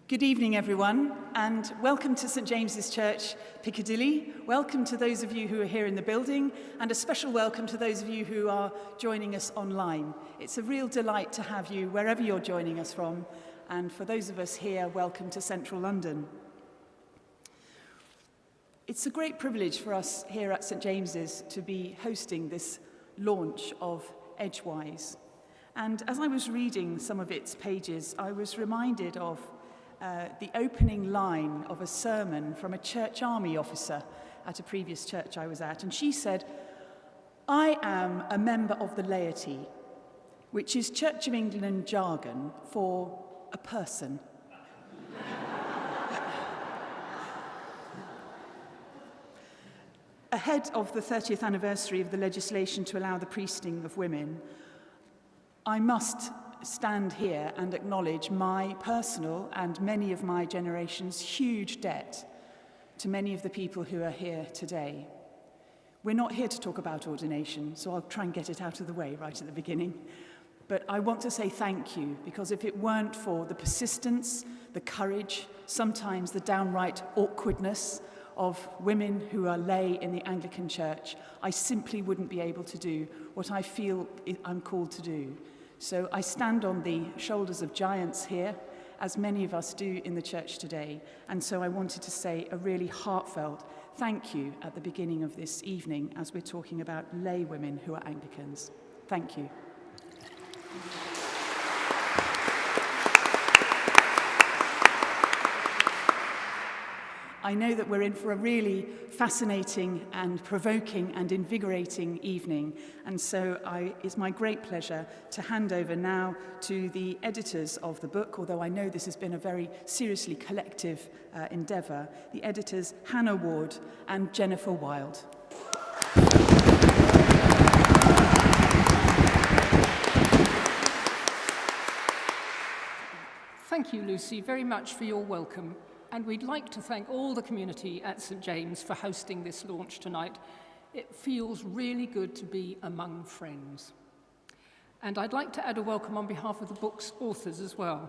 Good evening, everyone, and welcome to St James's Church Piccadilly. Welcome to those of you who are here in the building, and a special welcome to those of you who are joining us online. It's a real delight to have you wherever you're joining us from, and for those of us here, welcome to Central London. It's a great privilege for us here at St James's to be hosting this launch of Edgewise. And as I was reading some of its pages, I was reminded of the opening line of a sermon from a church army officer at a previous church I was at. And she said, "I am a member of the laity," which is Church of England jargon for a person. Ahead of the 30th anniversary of the legislation to allow the priesting of women, I must stand here and acknowledge my personal and many of my generation's huge debt to many of the people who are here today. We're not here to talk about ordination, so I'll try and get it out of the way right at the beginning. But I want to say thank you, because if it weren't for the persistence, the courage, sometimes the downright awkwardness of women who are lay in the Anglican Church, I simply wouldn't be able to do what I feel I'm called to do. So I stand on the shoulders of giants here, as many of us do in the church today. And so I wanted to say a really heartfelt thank you at the beginning of this evening as we're talking about lay women who are Anglicans. Thank you. I know that we're in for a really fascinating and provoking and invigorating evening, and so it's my great pleasure to hand over now to the editors of the book, although I know this has been a very seriously collective endeavour, the editors Hannah Ward and Jennifer Wilde. Thank you, Lucy, very much for your welcome. And we'd like to thank all the community at St James for hosting this launch tonight. It feels really good to be among friends. And I'd like to add a welcome on behalf of the book's authors as well.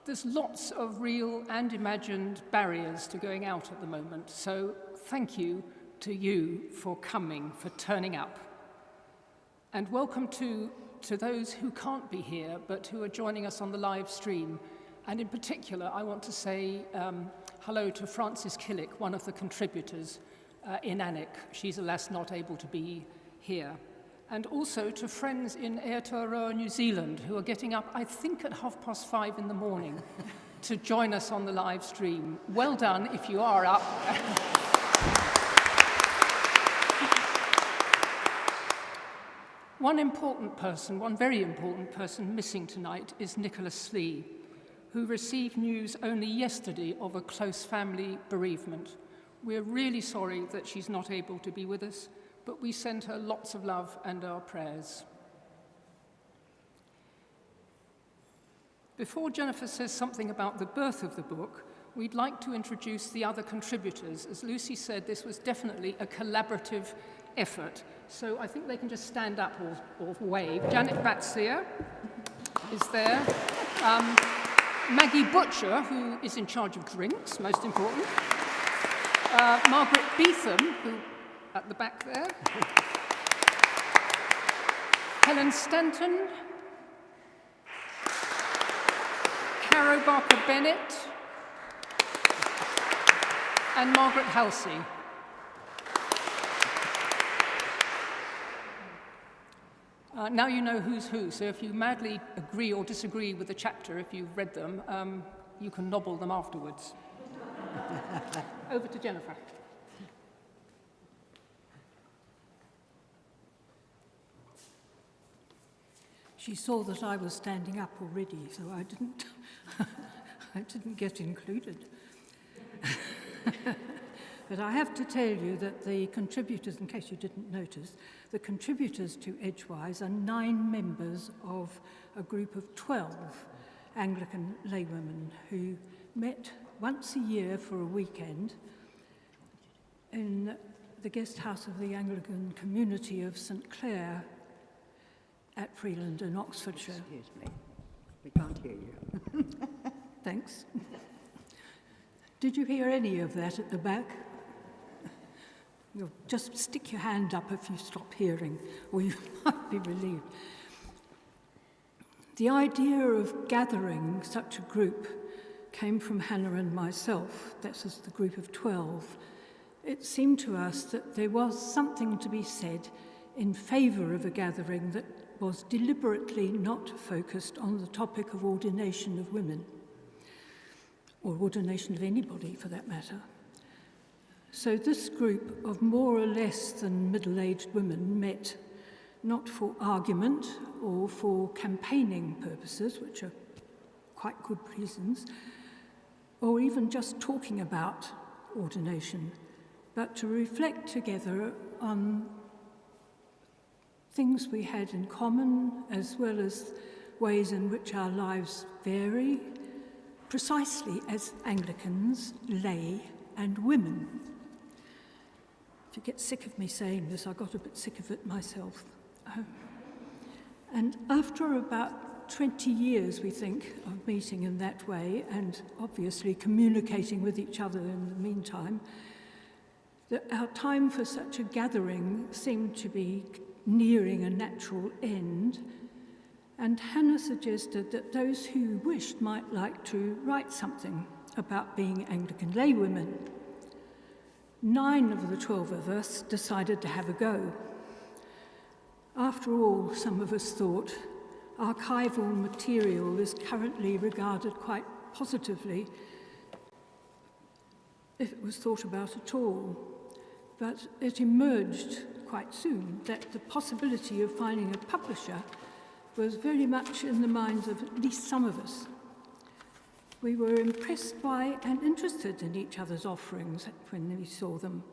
There's lots of real and imagined barriers to going out at the moment, so thank you to you for coming, for turning up. And welcome to those who can't be here, but who are joining us on the live stream. And in particular, I want to say hello to Frances Killick, one of the contributors in Alnwick. She's alas not able to be here. And also to friends in Aotearoa, New Zealand, who are getting up, I think, at 5:30 in the morning to join us on the live stream. Well done if you are up. One very important person missing tonight is Nicholas Slee, who received news only yesterday of a close family bereavement. We're really sorry that she's not able to be with us, but we send her lots of love and our prayers. Before Jennifer says something about the birth of the book, we'd like to introduce the other contributors. As Lucy said, this was definitely a collaborative effort, so I think they can just stand up or wave. Janet Batsleer is there. Maggie Butcher, who is in charge of drinks, most important. Margaret Beetham, who at the back there. Helen Stanton. Caro Barker-Bennett. And Margaret Halsey. Now you know who's who, so if you madly agree or disagree with the chapter, if you've read them, you can nobble them afterwards. Over to Jennifer. She saw that I was standing up already, so I didn't get included. But I have to tell you that the contributors, in case you didn't notice, the contributors to Edgewise are 9 members of a group of 12 Anglican laywomen who met once a year for a weekend in the guest house of the Anglican community of St Clair at Freeland in Oxfordshire. Excuse me, we can't hear you. Thanks. Did you hear any of that at the back? You'll just stick your hand up if you stop hearing, or you might be relieved. The idea of gathering such a group came from Hannah and myself. That's the group of 12. It seemed to us that there was something to be said in favour of a gathering that was deliberately not focused on the topic of ordination of women, or ordination of anybody for that matter. So this group of more or less than middle-aged women met not for argument or for campaigning purposes, which are quite good reasons, or even just talking about ordination, but to reflect together on things we had in common, as well as ways in which our lives vary, precisely as Anglicans, lay and women. If you get sick of me saying this, I got a bit sick of it myself. And after about 20 years, we think, of meeting in that way, and obviously communicating with each other in the meantime, that our time for such a gathering seemed to be nearing a natural end, and Hannah suggested that those who wished might like to write something about being Anglican laywomen. 9 of the 12 of us decided to have a go. After all, some of us thought, archival material is currently regarded quite positively if it was thought about at all. But it emerged quite soon that the possibility of finding a publisher was very much in the minds of at least some of us. We were impressed by and interested in each other's offerings when we saw them.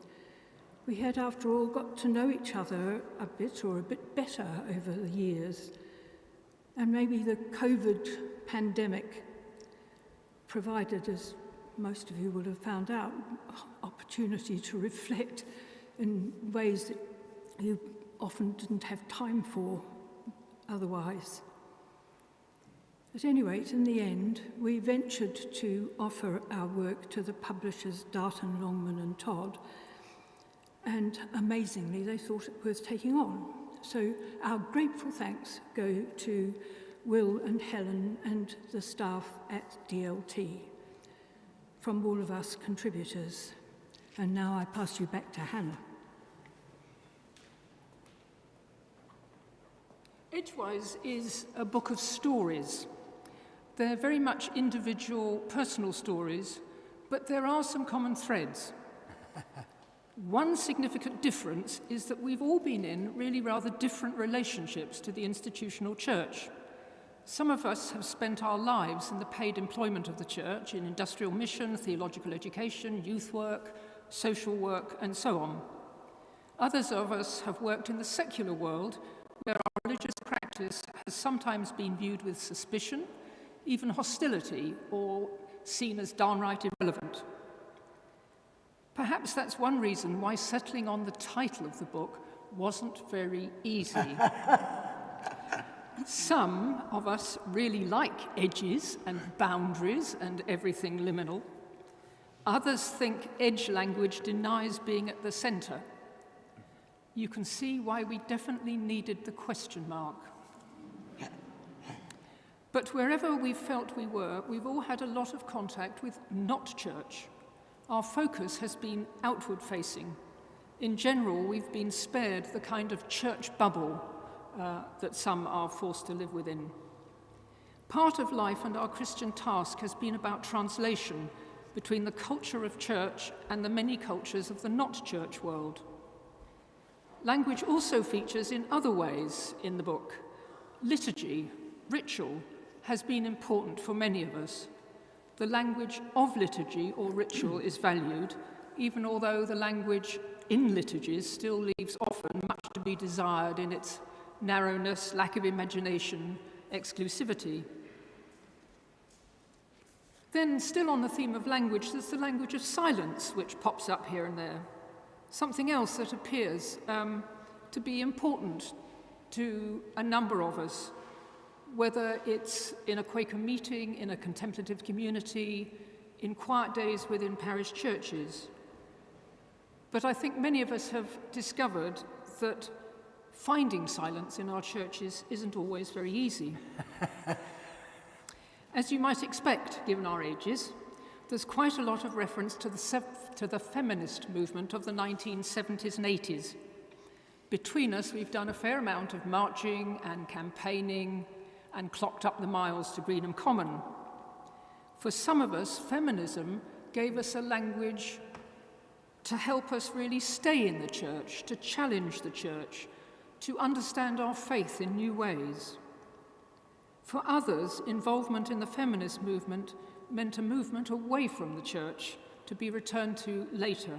We had, after all, got to know each other a bit or a bit better over the years. And maybe the COVID pandemic provided, as most of you will have found out, opportunity to reflect in ways that you often didn't have time for otherwise. At any rate, in the end, we ventured to offer our work to the publishers Darton, Longman and Todd, and amazingly, they thought it worth taking on. So our grateful thanks go to Will and Helen and the staff at DLT, from all of us contributors. And now I pass you back to Hannah. Edgewise is a book of stories. They're very much individual, personal stories, but there are some common threads. One significant difference is that we've all been in really rather different relationships to the institutional church. Some of us have spent our lives in the paid employment of the church, in industrial mission, theological education, youth work, social work, and so on. Others of us have worked in the secular world, where our religious practice has sometimes been viewed with suspicion, even hostility, or seen as downright irrelevant. Perhaps that's one reason why settling on the title of the book wasn't very easy. Some of us really like edges and boundaries and everything liminal. Others think edge language denies being at the centre. You can see why we definitely needed the question mark. But wherever we felt we were, we've all had a lot of contact with not church. Our focus has been outward-facing. In general, we've been spared the kind of church bubble that some are forced to live within. Part of life and our Christian task has been about translation between the culture of church and the many cultures of the not church world. Language also features in other ways in the book. Liturgy, ritual, has been important for many of us. The language of liturgy or ritual is valued, even although the language in liturgies still leaves often much to be desired in its narrowness, lack of imagination, exclusivity. Then, still on the theme of language, there's the language of silence, which pops up here and there. Something else that appears to be important to a number of us, whether it's in a Quaker meeting, in a contemplative community, in quiet days within parish churches. But I think many of us have discovered that finding silence in our churches isn't always very easy. As you might expect, given our ages, there's quite a lot of reference to the feminist movement of the 1970s and 80s. Between us, we've done a fair amount of marching and campaigning and clocked up the miles to Greenham Common. For some of us, feminism gave us a language to help us really stay in the church, to challenge the church, to understand our faith in new ways. For others, involvement in the feminist movement meant a movement away from the church to be returned to later.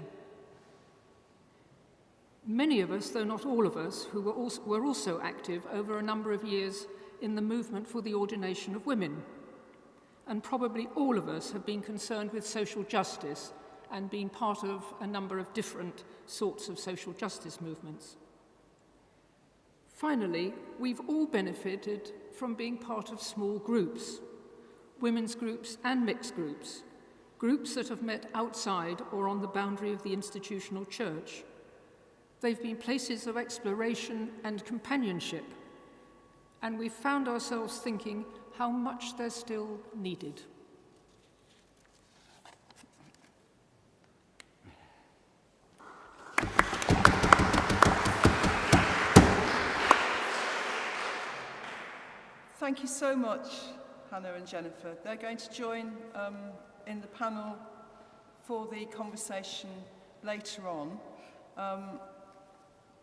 Many of us, though not all of us, who were also active over a number of years in the movement for the ordination of women. And probably all of us have been concerned with social justice and been part of a number of different sorts of social justice movements. Finally, we've all benefited from being part of small groups, women's groups and mixed groups, groups that have met outside or on the boundary of the institutional church. They've been places of exploration and companionship, and we've found ourselves thinking how much they're still needed. Thank you so much, Hannah and Jennifer. They're going to join in the panel for the conversation later on.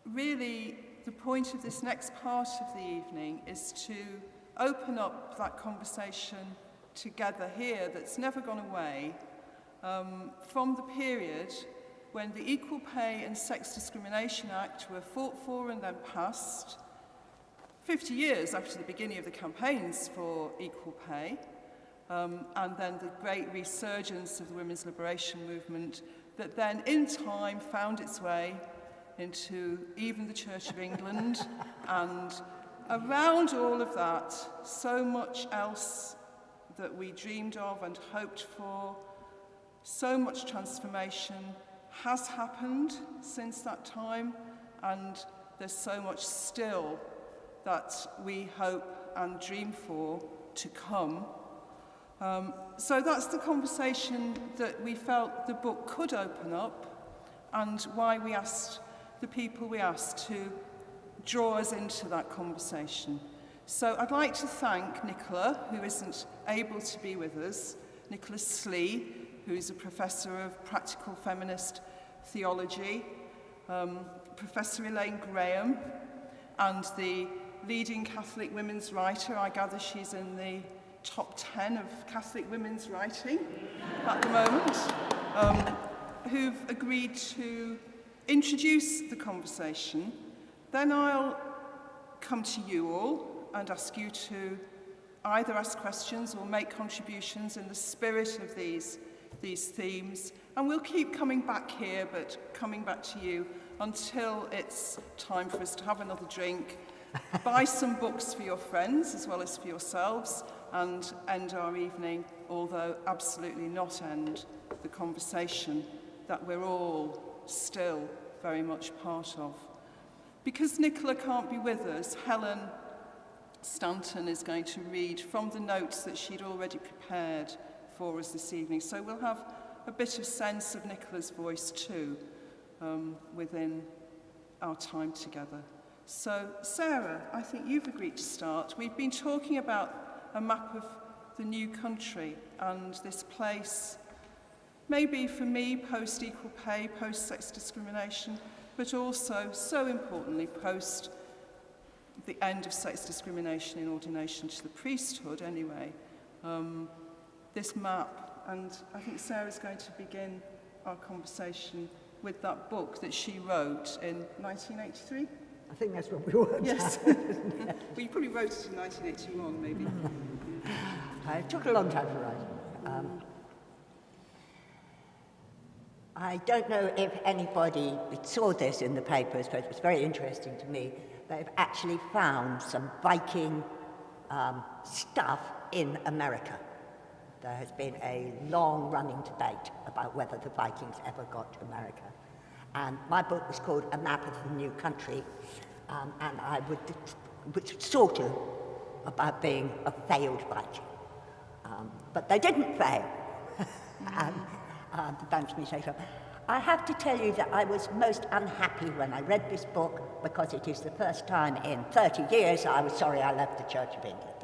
Really, the point of this next part of the evening is to open up that conversation together here that's never gone away from the period when the Equal Pay and Sex Discrimination Act were fought for and then passed, 50 years after the beginning of the campaigns for equal pay, and then the great resurgence of the women's liberation movement that then in time found its way into even the Church of England, and around all of that, so much else that we dreamed of and hoped for, so much transformation has happened since that time, and there's so much still that we hope and dream for to come. So that's the conversation that we felt the book could open up, and why we asked the people we asked to draw us into that conversation. So I'd like to thank Nicola, who isn't able to be with us, Nicholas Slee, who is a professor of practical feminist theology, Professor Elaine Graham, and the leading Catholic women's writer. I gather she's in the top 10 of Catholic women's writing at the moment, who've agreed to introduce the conversation. Then I'll come to you all and ask you to either ask questions or make contributions in the spirit of these themes. And we'll keep coming back here, but coming back to you until it's time for us to have another drink, buy some books for your friends as well as for yourselves, and end our evening, although absolutely not end the conversation that we're all still very much part of. Because Nicola can't be with us, Helen Stanton is going to read from the notes that she'd already prepared for us this evening. So we'll have a bit of sense of Nicola's voice too within our time together. So Sarah, I think you've agreed to start. We've been talking about a map of the new country and this place, maybe for me, post-equal pay, post-sex discrimination, but also, so importantly, post the end of sex discrimination in ordination to the priesthood anyway. This map, and I think Sarah's going to begin our conversation with that book that she wrote in 1983. I think that's what we worked Yes. out. Well, you probably wrote it in 1981, maybe. It took a long time to write. I don't know if anybody saw this in the papers, but it was very interesting to me. They've actually found some Viking stuff in America. there has been a long-running debate about whether the Vikings ever got to America. And my book was called A Map of the New Country, and I was sort of about being a failed Viking. But they didn't fail. Thanks, Michelle. I have to tell you that I was most unhappy when I read this book because it is the first time in 30 years I was sorry I left the Church of England.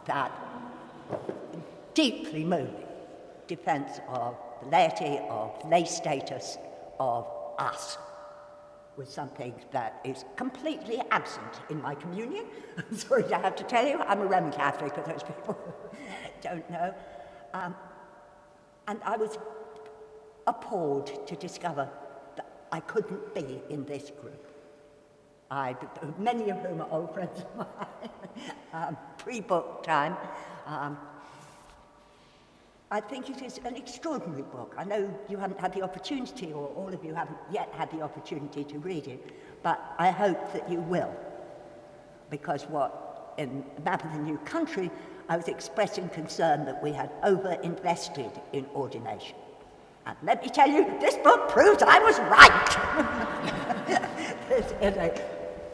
That deeply moving defence of the laity, of lay status, of us, was something that is completely absent in my communion. I'm sorry to have to tell you, I'm a Roman Catholic for those people who don't know. And I was appalled to discover that I couldn't be in this group. Many of whom are old friends of mine, pre-book time. I think it is an extraordinary book. I know you haven't had the opportunity, or all of you haven't yet had the opportunity to read it, but I hope that you will. Because in the Map of the New Country, I was expressing concern that we had over-invested in ordination. And let me tell you, this book proves I was right. This is a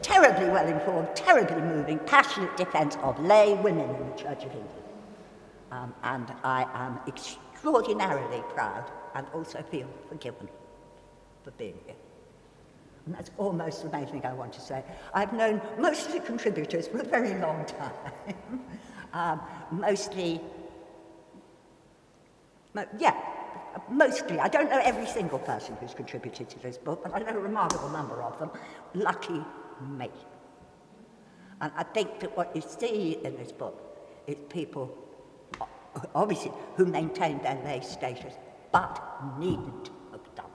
terribly well-informed, terribly moving, passionate defence of lay women in the Church of England. And I am extraordinarily proud and also feel forgiven for being here. And that's almost the main thing I want to say. I've known most of the contributors for a very long time. Mostly, I don't know every single person who's contributed to this book, but I know a remarkable number of them. Lucky me. And I think that what you see in this book is people, obviously, who maintain their lay status, but needn't have done.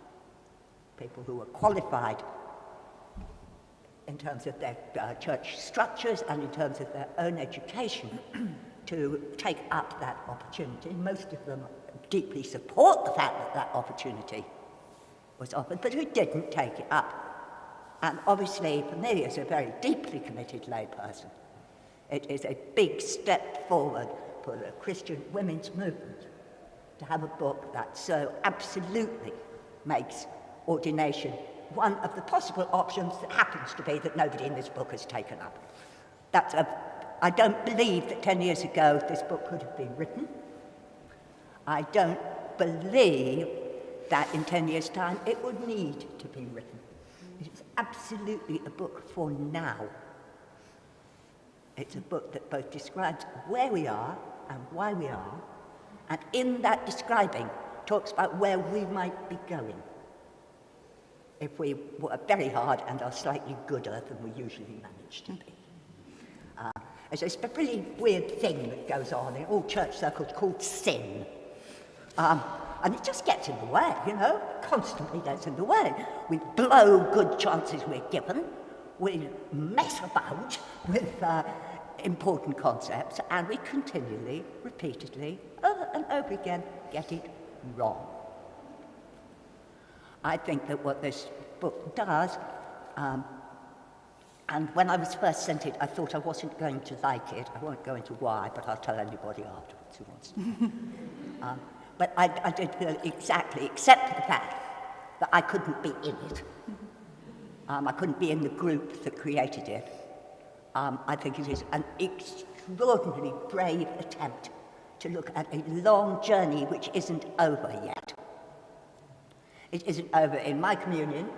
People who are qualified in terms of their church structures and in terms of their own education to take up that opportunity. Most of them deeply support the fact that that opportunity was offered, but who didn't take it up. And obviously, for me, as a very deeply committed layperson, it is a big step forward for the Christian women's movement to have a book that so absolutely makes ordination one of the possible options that happens to be that nobody in this book has taken up. I don't believe that 10 years ago this book could have been written. I don't believe that in 10 years' time it would need to be written. It's absolutely a book for now. It's a book that both describes where we are and why we are, and in that describing talks about where we might be going if we work very hard and are slightly gooder than we usually manage to be. There's a really weird thing that goes on in all church circles called sin. And it just gets in the way, constantly gets in the way. We blow good chances we're given, we mess about with important concepts, and we continually, repeatedly, over and over again, get it wrong. I think that what this book does, and when I was first sent it, I thought I wasn't going to like it. I won't go into why, but I'll tell anybody afterwards who wants to. But I did feel exactly, except for the fact that I couldn't be in it. I couldn't be in the group that created it. I think it is an extraordinarily brave attempt to look at a long journey which isn't over yet. It isn't over in my communion,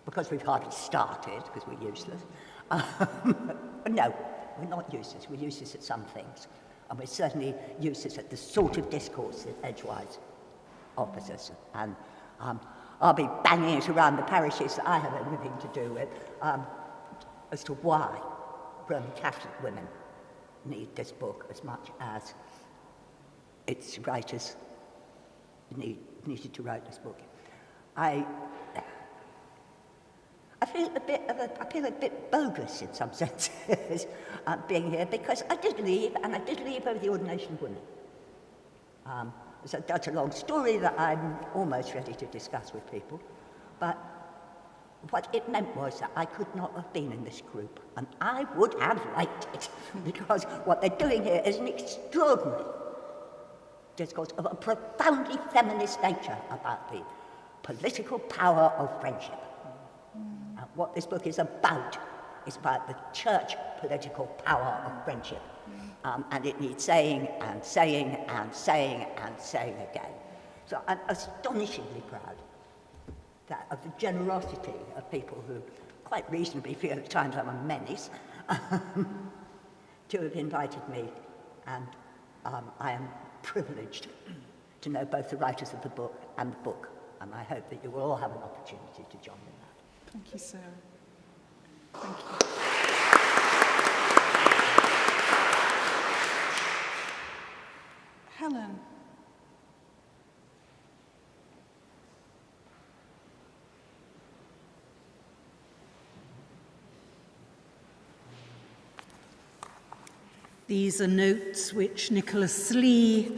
because we've hardly started, because we're useless. No, we're not useless. We're useless at some things. And we're certainly useless at the sort of discourse that Edgewise offers us. And I'll be banging it around the parishes that I have everything to do with as to why Roman Catholic women need this book as much as its writers needed to write this book. I feel a bit bogus in some senses being here, because I did leave, and I did leave over the ordination of women. So that's a long story that I'm almost ready to discuss with people, but what it meant was that I could not have been in this group, and I would have liked it, because what they're doing here is an extraordinary discourse of a profoundly feminist nature about the political power of friendship. And what this book is about the church political power of friendship. And it needs saying and saying and saying and saying again. So I'm astonishingly proud of the generosity of people who quite reasonably feel at times I'm a menace, to have invited me, and I am privileged to know both the writers of the book and the book, and I hope that you will all have an opportunity to join in that. Thank you, Sarah. Thank you. Helen. These are notes which Nicholas Lee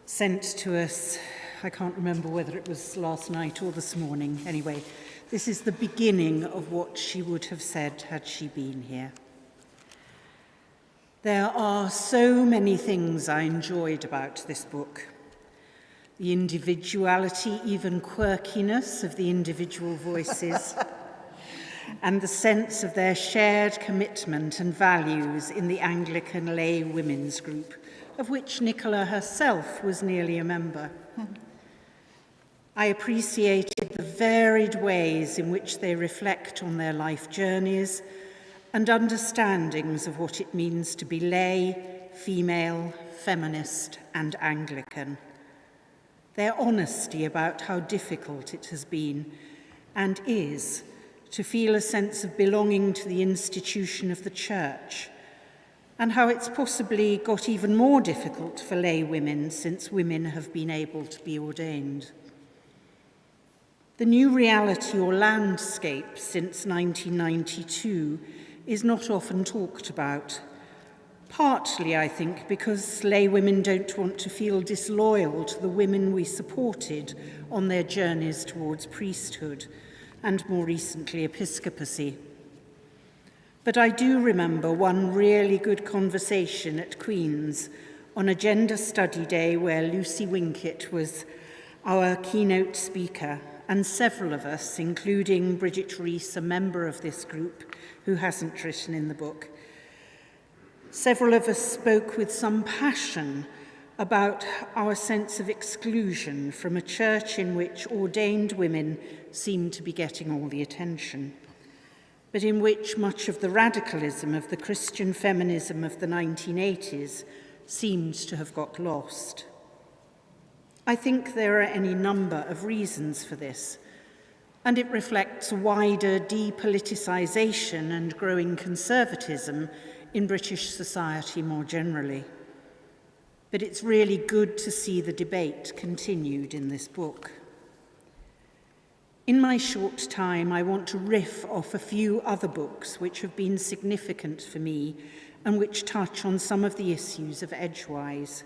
sent to us. I can't remember whether it was last night or this morning. Anyway, this is the beginning of what she would have said had she been here. There are so many things I enjoyed about this book. The individuality, even quirkiness of the individual voices, and the sense of their shared commitment and values in the Anglican lay women's group, of which Nicola herself was nearly a member. I appreciated the varied ways in which they reflect on their life journeys and understandings of what it means to be lay, female, feminist, and Anglican. Their honesty about how difficult it has been and is to feel a sense of belonging to the institution of the church, and how it's possibly got even more difficult for lay women since women have been able to be ordained. The new reality or landscape since 1992 is not often talked about, partly, I think, because lay women don't want to feel disloyal to the women we supported on their journeys towards priesthood, and more recently episcopacy. But I do remember one really good conversation at Queen's on a gender study day where Lucy Winkett was our keynote speaker, and several of us, including Bridget Rees, a member of this group who hasn't written in the book, several of us spoke with some passion about our sense of exclusion from a church in which ordained women seemed to be getting all the attention, but in which much of the radicalism of the Christian feminism of the 1980s seemed to have got lost. I think there are any number of reasons for this, and it reflects a wider depoliticisation and growing conservatism in British society more generally. But it's really good to see the debate continued in this book. In my short time, I want to riff off a few other books which have been significant for me and which touch on some of the issues of Edgewise.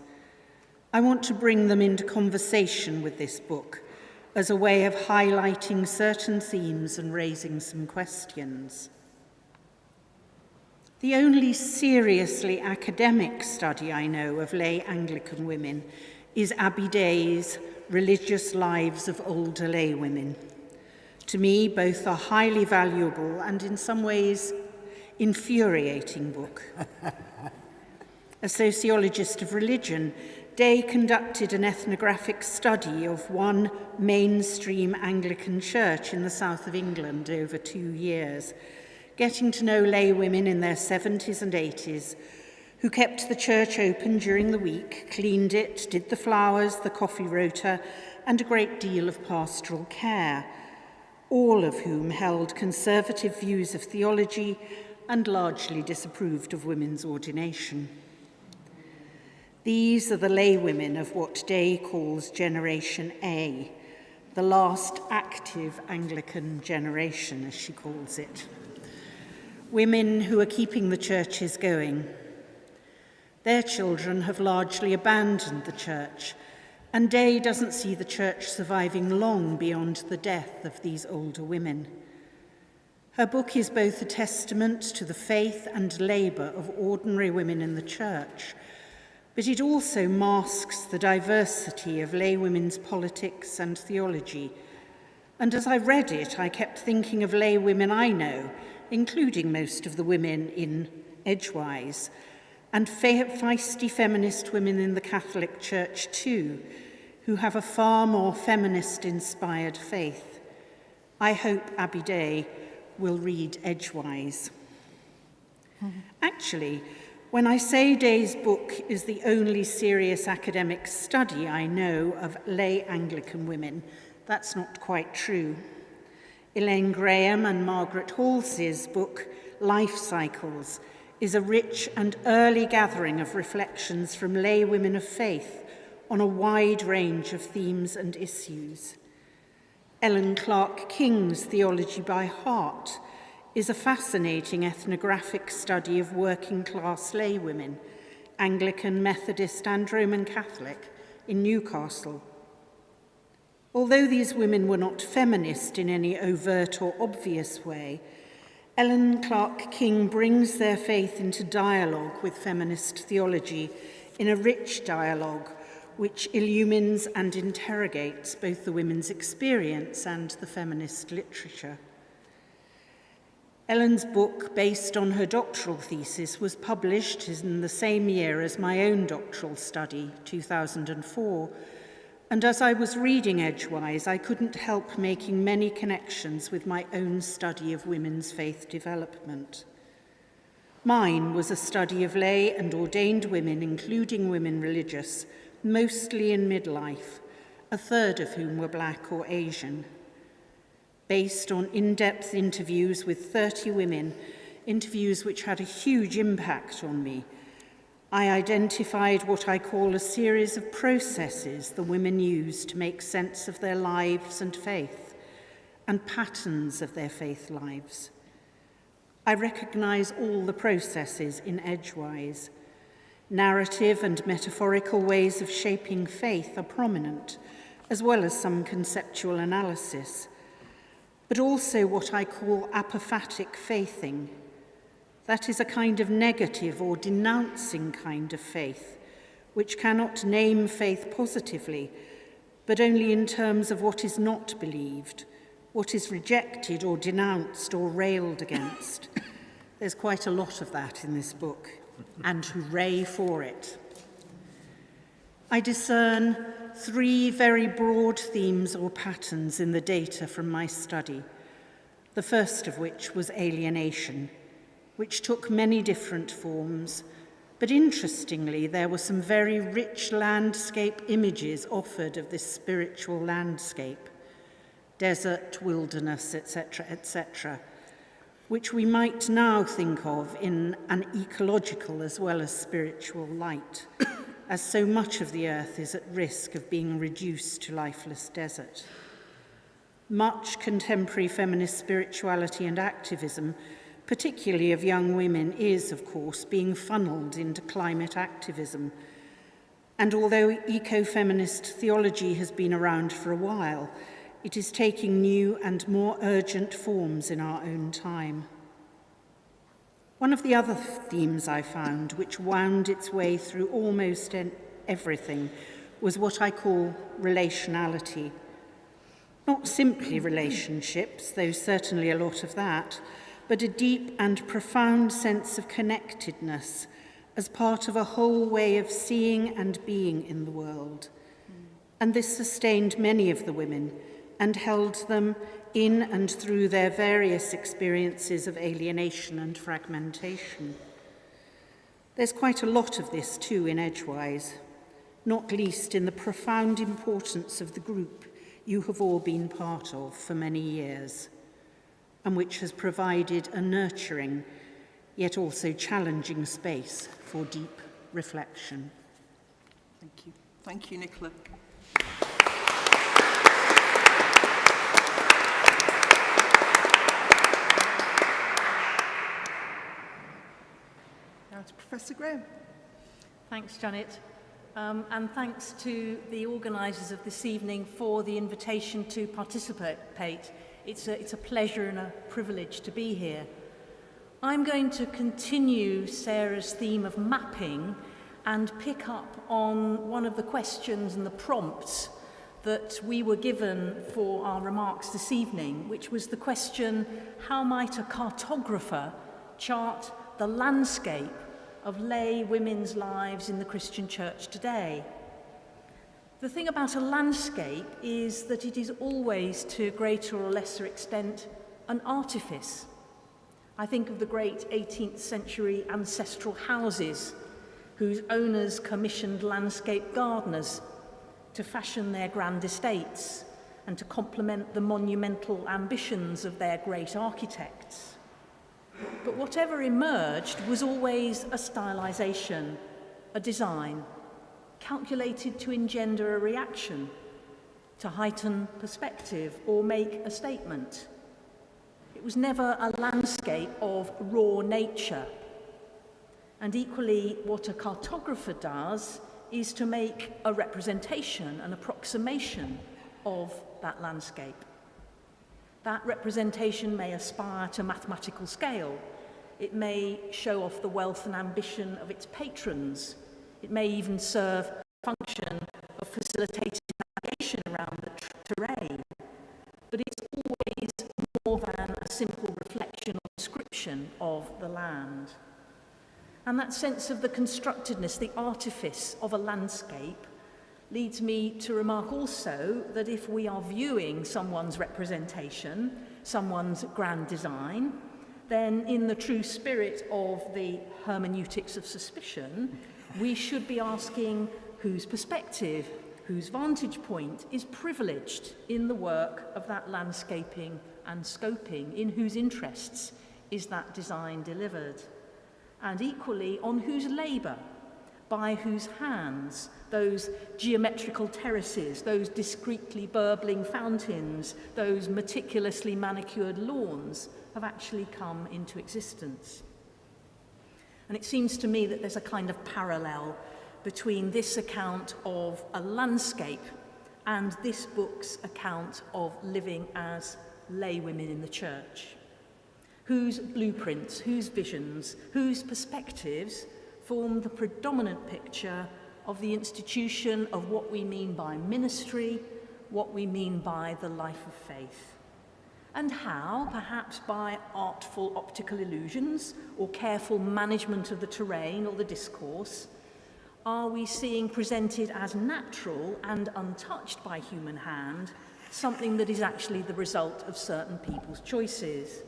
I want to bring them into conversation with this book as a way of highlighting certain themes and raising some questions. The only seriously academic study I know of lay Anglican women is Abby Day's Religious Lives of Older Lay Women. To me, both a highly valuable and in some ways infuriating book. A sociologist of religion, Day conducted an ethnographic study of one mainstream Anglican church in the south of England over 2 years, getting to know lay women in their 70s and 80s who kept the church open during the week, cleaned it, did the flowers, the coffee rota, and a great deal of pastoral care, all of whom held conservative views of theology and largely disapproved of women's ordination. These are the lay women of what Day calls Generation A, the last active Anglican generation, as she calls it. Women who are keeping the churches going. Their children have largely abandoned the church, and Day doesn't see the church surviving long beyond the death of these older women. Her book is both a testament to the faith and labour of ordinary women in the church, but it also masks the diversity of lay women's politics and theology. And as I read it, I kept thinking of lay women I know, including most of the women in Edgewise, and feisty feminist women in the Catholic Church too, who have a far more feminist-inspired faith. I hope Abby Day will read Edgewise. Actually, when I say Day's book is the only serious academic study I know of lay Anglican women, that's not quite true. Elaine Graham and Margaret Halsey's book, Life Cycles, is a rich and early gathering of reflections from lay women of faith on a wide range of themes and issues. Ellen Clark King's Theology by Heart is a fascinating ethnographic study of working-class lay women, Anglican, Methodist and Roman Catholic, in Newcastle. Although these women were not feminist in any overt or obvious way, Ellen Clark King brings their faith into dialogue with feminist theology in a rich dialogue which illumines and interrogates both the women's experience and the feminist literature. Ellen's book, based on her doctoral thesis, was published in the same year as my own doctoral study, 2004, and as I was reading Edgewise, I couldn't help making many connections with my own study of women's faith development. Mine was a study of lay and ordained women, including women religious, mostly in midlife, a third of whom were Black or Asian. Based on in-depth interviews with 30 women, interviews which had a huge impact on me, I identified what I call a series of processes the women use to make sense of their lives and faith, and patterns of their faith lives. I recognize all the processes in Edgewise. Narrative and metaphorical ways of shaping faith are prominent, as well as some conceptual analysis, but also what I call apophatic faithing. That is a kind of negative or denouncing kind of faith, which cannot name faith positively, but only in terms of what is not believed, what is rejected or denounced or railed against. There's quite a lot of that in this book, and hooray for it. I discern three very broad themes or patterns in the data from my study, the first of which was alienation, which took many different forms, but interestingly, there were some very rich landscape images offered of this spiritual landscape, desert, wilderness, etc., which we might now think of in an ecological as well as spiritual light, as so much of the earth is at risk of being reduced to lifeless desert. Much contemporary feminist spirituality and activism, particularly of young women, is, of course, being funneled into climate activism. And although ecofeminist theology has been around for a while, it is taking new and more urgent forms in our own time. One of the other themes I found, which wound its way through almost everything, was what I call relationality. Not simply relationships, though certainly a lot of that, but a deep and profound sense of connectedness as part of a whole way of seeing and being in the world. And this sustained many of the women and held them in and through their various experiences of alienation and fragmentation. There's quite a lot of this too in Edgewise, not least in the profound importance of the group you have all been part of for many years, and which has provided a nurturing, yet also challenging space for deep reflection. Thank you. Thank you, Nicola. Now to Professor Graham. Thanks, Janet. And thanks to the organisers of this evening for the invitation to participate It's a pleasure and a privilege to be here. I'm going to continue Sarah's theme of mapping and pick up on one of the questions and the prompts that we were given for our remarks this evening, which was the question, how might a cartographer chart the landscape of lay women's lives in the Christian church today? The thing about a landscape is that it is always, to a greater or lesser extent, an artifice. I think of the great 18th century ancestral houses whose owners commissioned landscape gardeners to fashion their grand estates and to complement the monumental ambitions of their great architects. But whatever emerged was always a stylisation, a design, calculated to engender a reaction, to heighten perspective or make a statement. It was never a landscape of raw nature. And equally, what a cartographer does is to make a representation, an approximation of that landscape. That representation may aspire to mathematical scale. It may show off the wealth and ambition of its patrons. It may even serve a function of facilitating navigation around the terrain. But it's always more than a simple reflection or description of the land. And that sense of the constructedness, the artifice of a landscape, leads me to remark also that if we are viewing someone's representation, someone's grand design, then in the true spirit of the hermeneutics of suspicion, we should be asking whose perspective, whose vantage point is privileged in the work of that landscaping and scoping, in whose interests is that design delivered. And equally, on whose labour, by whose hands, those geometrical terraces, those discreetly burbling fountains, those meticulously manicured lawns have actually come into existence. And it seems to me that there's a kind of parallel between this account of a landscape and this book's account of living as lay women in the church. Whose blueprints, whose visions, whose perspectives form the predominant picture of the institution of what we mean by ministry, what we mean by the life of faith. And how, perhaps by artful optical illusions or careful management of the terrain or the discourse, are we seeing presented as natural and untouched by human hand something that is actually the result of certain people's choices,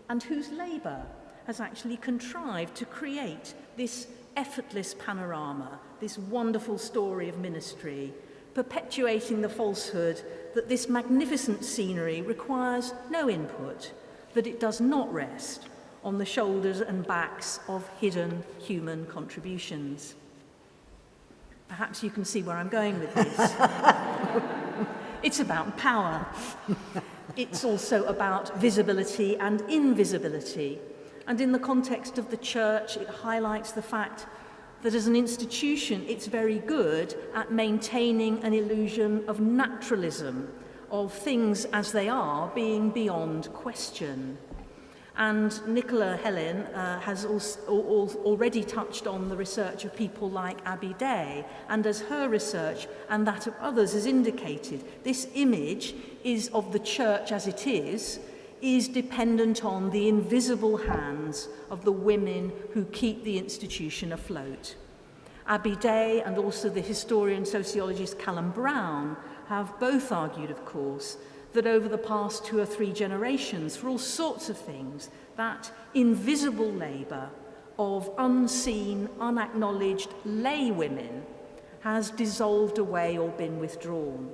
and whose labour has actually contrived to create this effortless panorama, this wonderful story of ministry, perpetuating the falsehood that this magnificent scenery requires no input, that it does not rest on the shoulders and backs of hidden human contributions. Perhaps you can see where I'm going with this. It's about power. It's also about visibility and invisibility. And in the context of the church, it highlights the fact that as an institution, it's very good at maintaining an illusion of naturalism, of things as they are being beyond question. And Nicola Helen has already touched on the research of people like Abby Day, and as her research and that of others has indicated, this image is of the church as it is dependent on the invisible hands of the women who keep the institution afloat. Abby Day and also the historian sociologist Callum Brown have both argued, of course, that over the past 2 or 3 generations, for all sorts of things, that invisible labour of unseen, unacknowledged lay women has dissolved away or been withdrawn,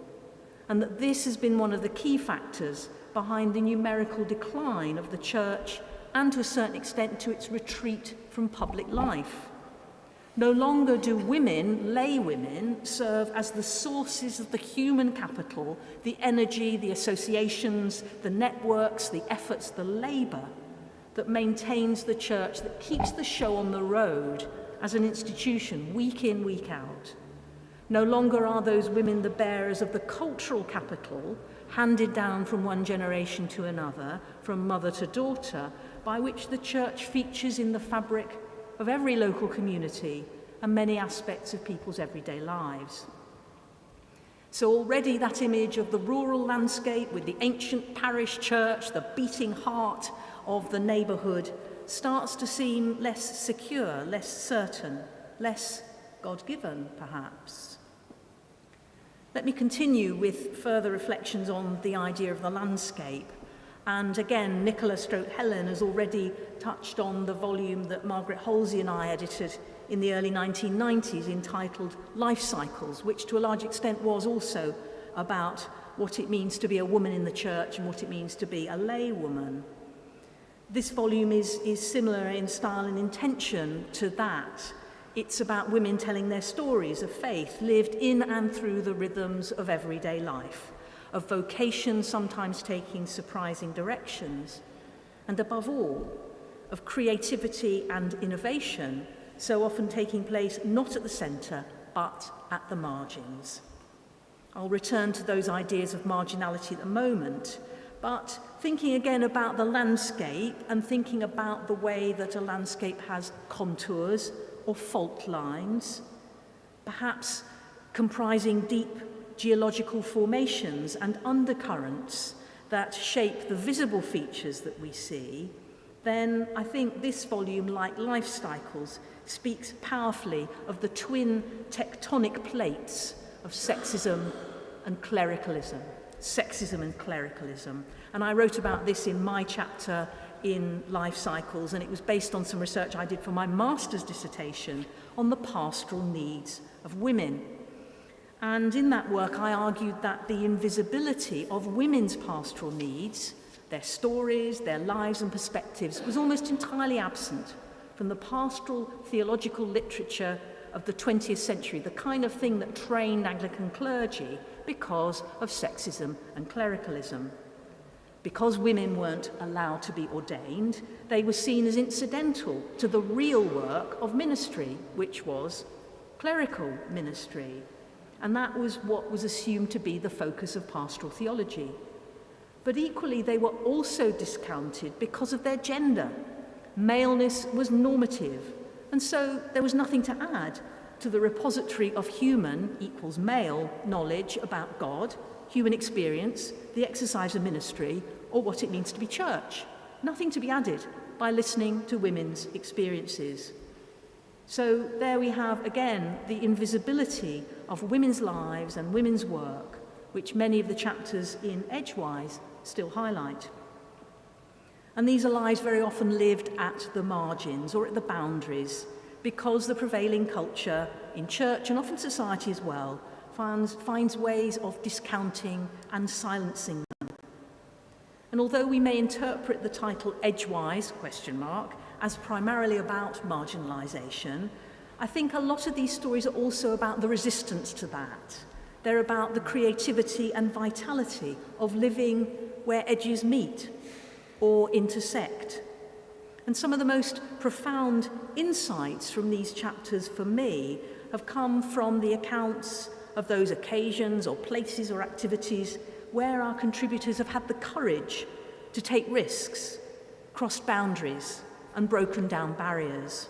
and that this has been one of the key factors behind the numerical decline of the church and to a certain extent to its retreat from public life. No longer do women, lay women, serve as the sources of the human capital, the energy, the associations, the networks, the efforts, the labour that maintains the church, that keeps the show on the road as an institution week in, week out. No longer are those women the bearers of the cultural capital handed down from one generation to another, from mother to daughter, by which the church features in the fabric of every local community and many aspects of people's everyday lives. So already that image of the rural landscape with the ancient parish church, the beating heart of the neighbourhood, starts to seem less secure, less certain, less God-given, perhaps. Let me continue with further reflections on the idea of the landscape. And again, Nicola Helen has already touched on the volume that Margaret Halsey and I edited in the early 1990s entitled Life Cycles, which to a large extent was also about what it means to be a woman in the church and what it means to be a lay woman. This volume is similar in style and intention to that. It's about women telling their stories of faith lived in and through the rhythms of everyday life, of vocation sometimes taking surprising directions, and above all, of creativity and innovation, so often taking place not at the centre, but at the margins. I'll return to those ideas of marginality at the moment, but thinking again about the landscape and thinking about the way that a landscape has contours or fault lines, perhaps comprising deep geological formations and undercurrents that shape the visible features that we see, then I think this volume, like Life Cycles, speaks powerfully of the twin tectonic plates of sexism and clericalism. And I wrote about this in my chapter in Life Cycles, and it was based on some research I did for my master's dissertation on the pastoral needs of women. And in that work, I argued that the invisibility of women's pastoral needs, their stories, their lives and perspectives, was almost entirely absent from the pastoral theological literature of the 20th century, the kind of thing that trained Anglican clergy because of sexism and clericalism. Because women weren't allowed to be ordained, they were seen as incidental to the real work of ministry, which was clerical ministry. And that was what was assumed to be the focus of pastoral theology. But equally, they were also discounted because of their gender. Maleness was normative, and so there was nothing to add to the repository of human equals male knowledge about God, human experience, the exercise of ministry, or what it means to be church. Nothing to be added by listening to women's experiences. So there we have, again, the invisibility of women's lives and women's work, which many of the chapters in Edgewise still highlight. And these are lives very often lived at the margins or at the boundaries, because the prevailing culture in church and often society as well finds ways of discounting and silencing them. And although we may interpret the title Edgewise, as primarily about marginalisation, I think a lot of these stories are also about the resistance to that. They're about the creativity and vitality of living where edges meet or intersect. And some of the most profound insights from these chapters for me have come from the accounts of those occasions or places or activities where our contributors have had the courage to take risks, crossed boundaries, and broken down barriers.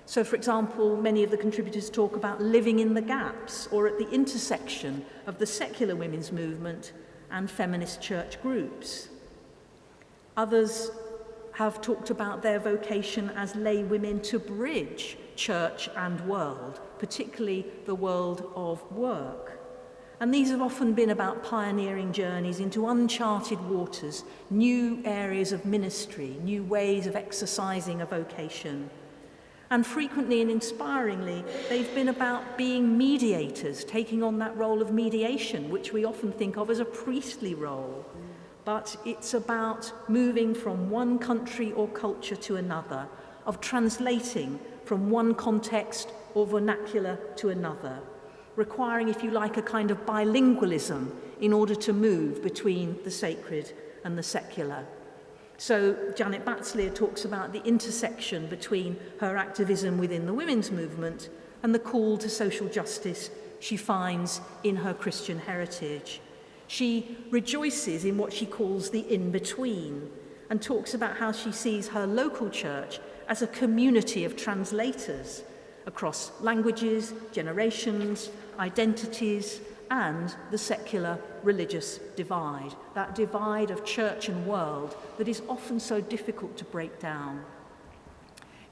So, for example, many of the contributors talk about living in the gaps or at the intersection of the secular women's movement and feminist church groups. Others have talked about their vocation as lay women to bridge church and world, particularly the world of work. And these have often been about pioneering journeys into uncharted waters, new areas of ministry, new ways of exercising a vocation. And frequently and inspiringly, they've been about being mediators, taking on that role of mediation, which we often think of as a priestly role. But it's about moving from one country or culture to another, of translating from one context or vernacular to another, requiring, if you like, a kind of bilingualism in order to move between the sacred and the secular. So Janet Batsleer talks about the intersection between her activism within the women's movement and the call to social justice she finds in her Christian heritage. She rejoices in what she calls the in-between and talks about how she sees her local church as a community of translators across languages, generations, identities, and the secular religious divide, that divide of church and world that is often so difficult to break down.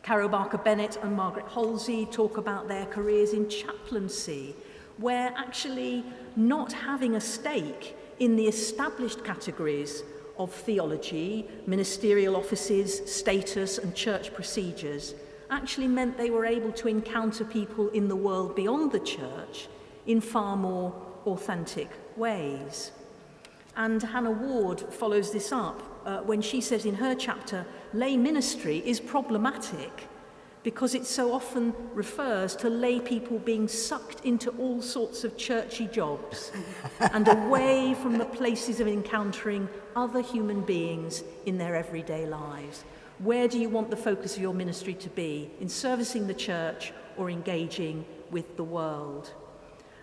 Carol Barker-Bennett and Margaret Halsey talk about their careers in chaplaincy, where actually not having a stake in the established categories of theology, ministerial offices, status, and church procedures actually meant they were able to encounter people in the world beyond the church in far more authentic ways. And Hannah Ward follows this up when she says in her chapter, lay ministry is problematic because it so often refers to lay people being sucked into all sorts of churchy jobs and away from the places of encountering other human beings in their everyday lives. Where do you want the focus of your ministry to be? In servicing the church or engaging with the world?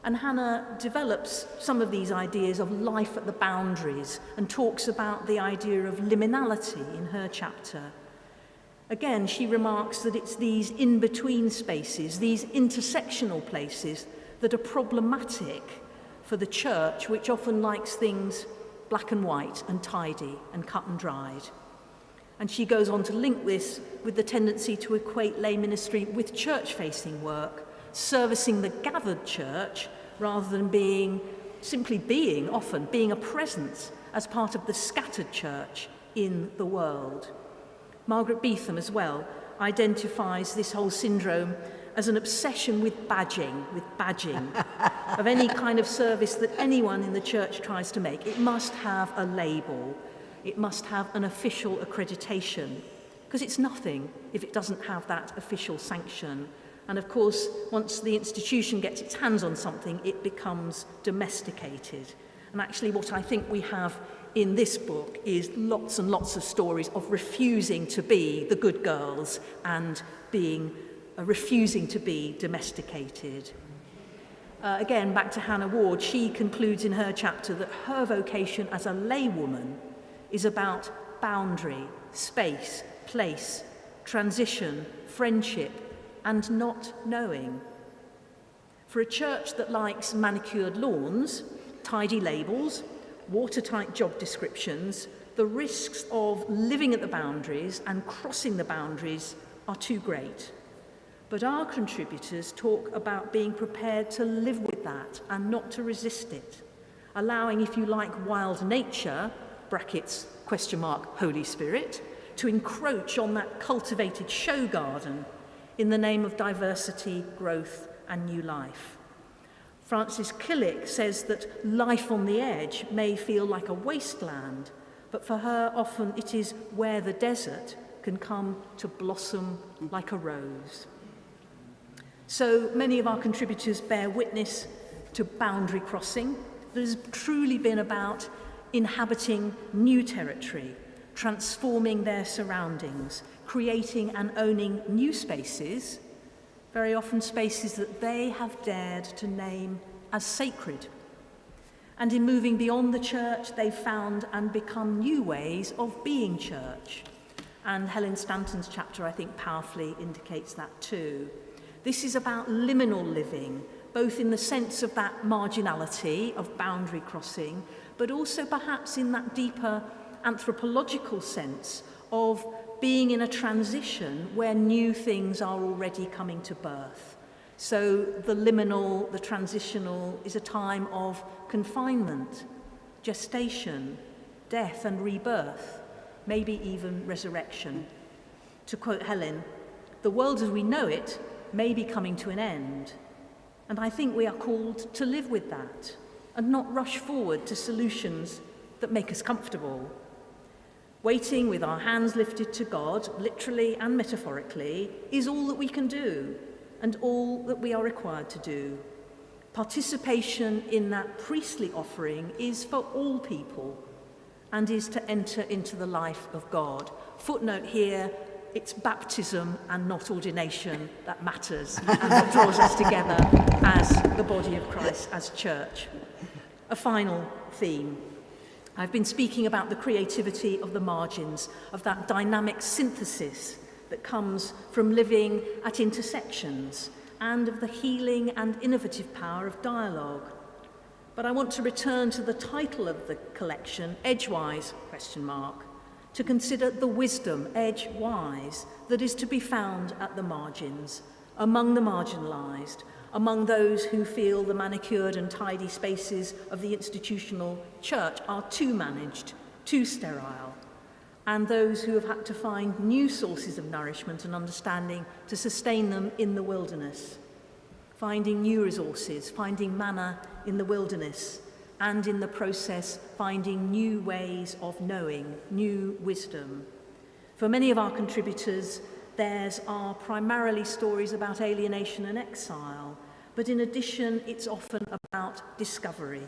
And Hannah develops some of these ideas of life at the boundaries and talks about the idea of liminality in her chapter. Again, she remarks that it's these in-between spaces, these intersectional places that are problematic for the church, which often likes things black and white and tidy and cut and dried. And she goes on to link this with the tendency to equate lay ministry with church-facing work, servicing the gathered church rather than simply being a presence as part of the scattered church in the world. Margaret Beetham as well identifies this whole syndrome as an obsession with badging of any kind of service that anyone in the church tries to make. It must have a label. It must have an official accreditation, because it's nothing if it doesn't have that official sanction. And of course, once the institution gets its hands on something, it becomes domesticated. And actually what I think we have in this book is lots and lots of stories of refusing to be the good girls and refusing to be domesticated. Again, back to Hannah Ward, she concludes in her chapter that her vocation as a laywoman is about boundary, space, place, transition, friendship, and not knowing. For a church that likes manicured lawns, tidy labels, watertight job descriptions, the risks of living at the boundaries and crossing the boundaries are too great. But our contributors talk about being prepared to live with that and not to resist it, allowing, if you like, wild nature, brackets, question mark, Holy Spirit, to encroach on that cultivated show garden in the name of diversity, growth, and new life. Frances Killick says that life on the edge may feel like a wasteland, but for her often it is where the desert can come to blossom like a rose. So many of our contributors bear witness to boundary crossing that has truly been about inhabiting new territory, transforming their surroundings, creating and owning new spaces, very often spaces that they have dared to name as sacred. And in moving beyond the church, they've found and become new ways of being church. And Helen Stanton's chapter, I think, powerfully indicates that too. This is about liminal living, both in the sense of that marginality of boundary crossing, but also perhaps in that deeper anthropological sense of being in a transition where new things are already coming to birth. So the liminal, the transitional, is a time of confinement, gestation, death and rebirth, maybe even resurrection. To quote Helen, the world as we know it may be coming to an end, and I think we are called to live with that and not rush forward to solutions that make us comfortable. Waiting with our hands lifted to God, literally and metaphorically, is all that we can do and all that we are required to do. Participation in that priestly offering is for all people and is to enter into the life of God. Footnote here, it's baptism and not ordination that matters and that draws us together as the body of Christ, as church. A final theme. I've been speaking about the creativity of the margins, of that dynamic synthesis that comes from living at intersections, and of the healing and innovative power of dialogue. But I want to return to the title of the collection, Edgewise, ? To consider the wisdom, edge-wise, that is to be found at the margins, among the marginalised, among those who feel the manicured and tidy spaces of the institutional church are too managed, too sterile, and those who have had to find new sources of nourishment and understanding to sustain them in the wilderness, finding new resources, finding manna in the wilderness, and in the process finding new ways of knowing, new wisdom. For many of our contributors, theirs are primarily stories about alienation and exile, but in addition, it's often about discovery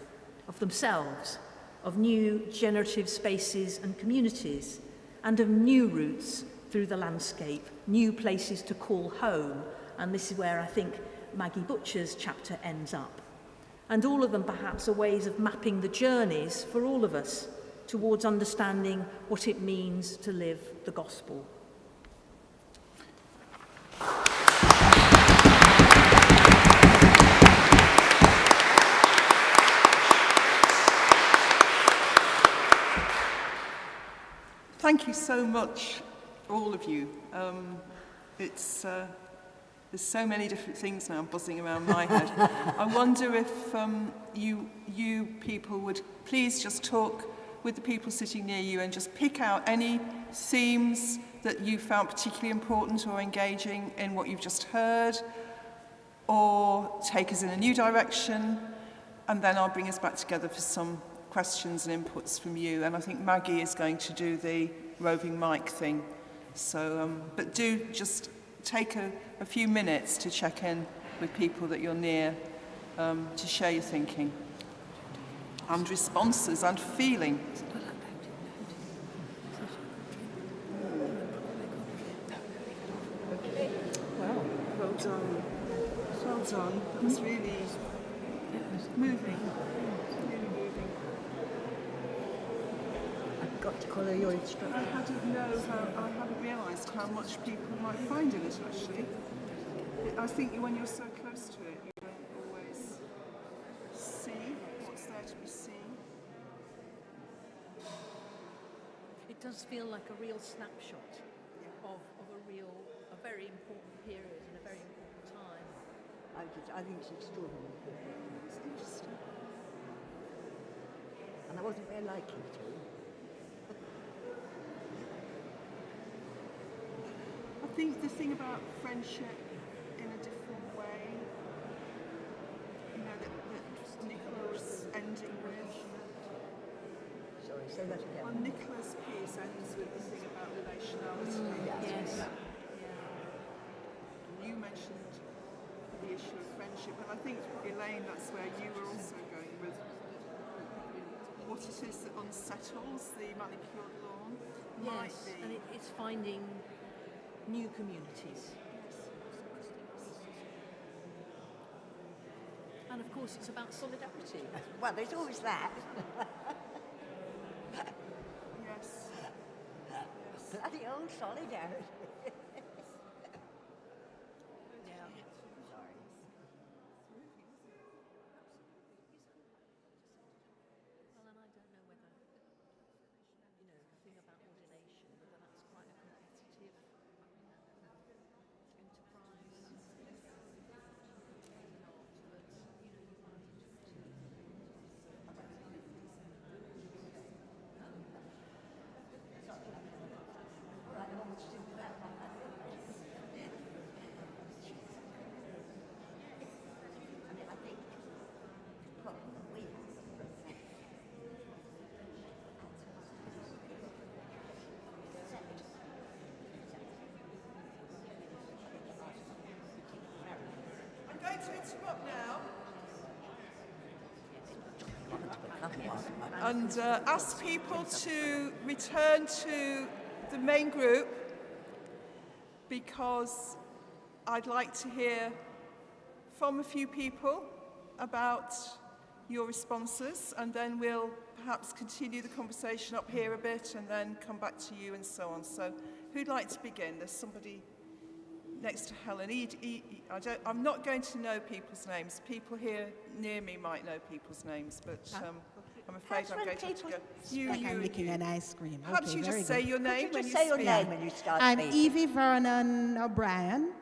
of themselves, of new generative spaces and communities, and of new routes through the landscape, new places to call home. And this is where I think Maggie Butcher's chapter ends up. And all of them perhaps are ways of mapping the journeys for all of us towards understanding what it means to live the gospel. Thank you so much, all of you. There's so many different things now buzzing around my head. I wonder if you people would please just talk with the people sitting near you and just pick out any themes that you found particularly important or engaging in what you've just heard, or take us in a new direction, and then I'll bring us back together for some questions and inputs from you. And I think Maggie is going to do the roving mic thing. So, but do just take a few minutes to check in with people that you're near, to share your thinking and responses and feeling. Well done. Well done. That was really moving. Really moving. I've got to follow your instructions. I hadn't realised how much people might find in it, actually. I think when you're so close to it, you don't always see what's there to be seen. It does feel like a real snapshot of a very important period and a very important time. I think it's extraordinary. It's interesting. And I wasn't very likely to. I think the thing about friendship in a different way, you know, that Nicola's ending with. Sorry, say that again. Well, Nicola's piece ends with the thing about relationality. Yes. You mentioned the issue of friendship, and I think, Elaine, that's where you were also going with what it is that unsettles the manicured lawn. Yes, and it's finding new communities. And of course, it's about solidarity. Well, there's always that. Yes. Bloody old solidarity. To interrupt now and ask people to return to the main group because I'd like to hear from a few people about your responses, and then we'll perhaps continue the conversation up here a bit and then come back to you and so on. So who'd like to begin? There's somebody next to Helen. I'm not going to know people's names. People here near me might know people's names, but I'm afraid I'm going to have to go. I'm licking an ice cream. Perhaps you just say your name when you say your speak. name when you start I'm speaking. Evie Vernon O'Brien,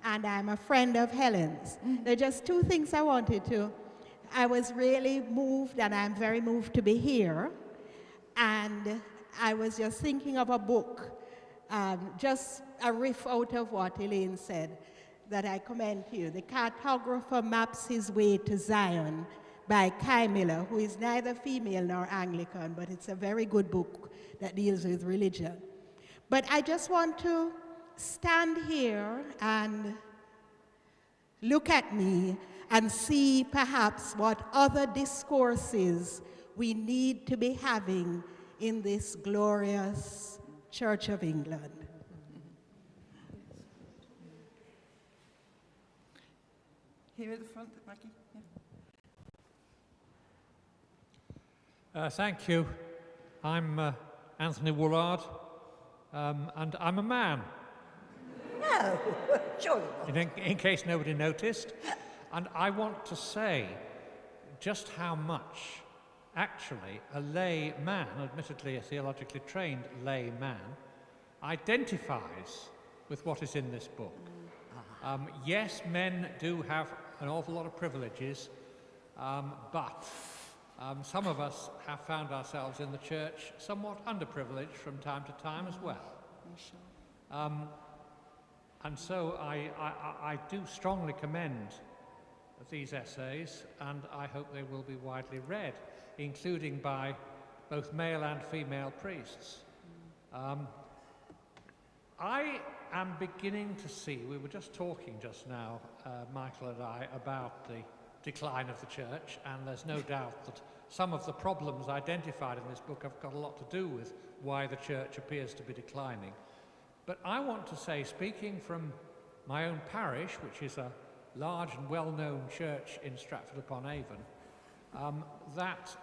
and I'm a friend of Helen's. There are just two things I wanted to. I was really moved, and I'm very moved to be here. And I was just thinking of a book, just a riff out of what Elaine said, that I commend to you. The Cartographer Maps His Way to Zion by Kai Miller, who is neither female nor Anglican, but it's a very good book that deals with religion. But I just want to stand here and look at me and see perhaps what other discourses we need to be having in this glorious Church of England. Here at the front, Maggie. Thank you. I'm Anthony Woolard, and I'm a man. No, surely not. In case nobody noticed. And I want to say just how much, actually, a lay man, admittedly a theologically trained lay man, identifies with what is in this book. Yes, men do have an awful lot of privileges, but some of us have found ourselves in the church somewhat underprivileged from time to time as well. And so I do strongly commend these essays, and I hope they will be widely read, including by both male and female priests. I am beginning to see, we were just talking just now, Michael and I, about the decline of the church, and there's no doubt that some of the problems identified in this book have got a lot to do with why the church appears to be declining. But I want to say, speaking from my own parish, which is a large and well-known church in Stratford-upon-Avon, that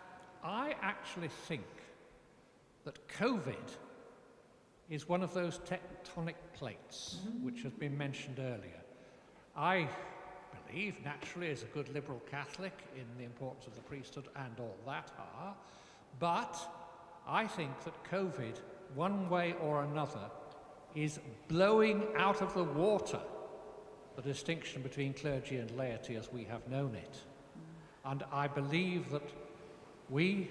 I actually think that COVID is one of those tectonic plates which has been mentioned earlier. I believe, naturally, as a good liberal Catholic, in the importance of the priesthood and all that but I think that COVID, one way or another, is blowing out of the water the distinction between clergy and laity as we have known it. And I believe that we,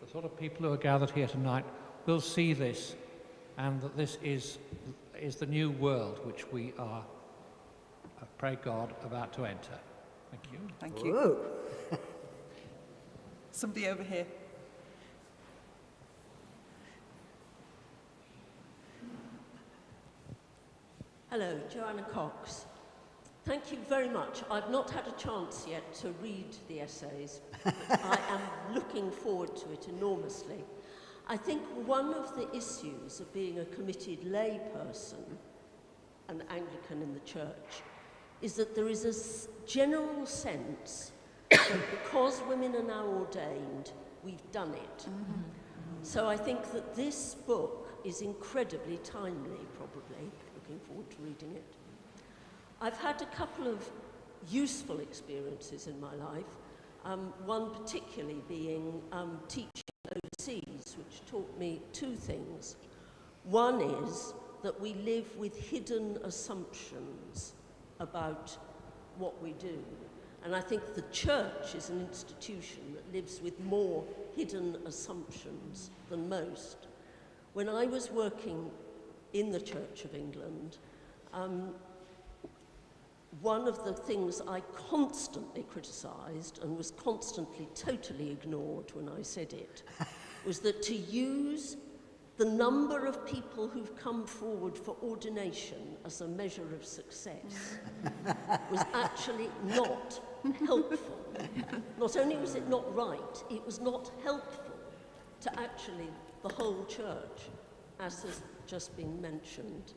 the sort of people who are gathered here tonight, will see this, and that this is the new world which we are, pray God, about to enter. Thank you. Thank you. Somebody over here. Hello, Joanna Cox. Thank you very much. I've not had a chance yet to read the essays, but I am looking forward to it enormously. I think one of the issues of being a committed lay person, an Anglican in the church, is that there is a general sense that because women are now ordained, we've done it. So I think that this book is incredibly timely, probably. Looking forward to reading it. I've had a couple of useful experiences in my life, one particularly being teaching overseas, which taught me two things. One is that we live with hidden assumptions about what we do. And I think the church is an institution that lives with more hidden assumptions than most. When I was working in the Church of England, one of the things I constantly criticised and was constantly totally ignored when I said it was that to use the number of people who've come forward for ordination as a measure of success was actually not helpful. Not only was it not right, it was not helpful to actually the whole church, as has just been mentioned.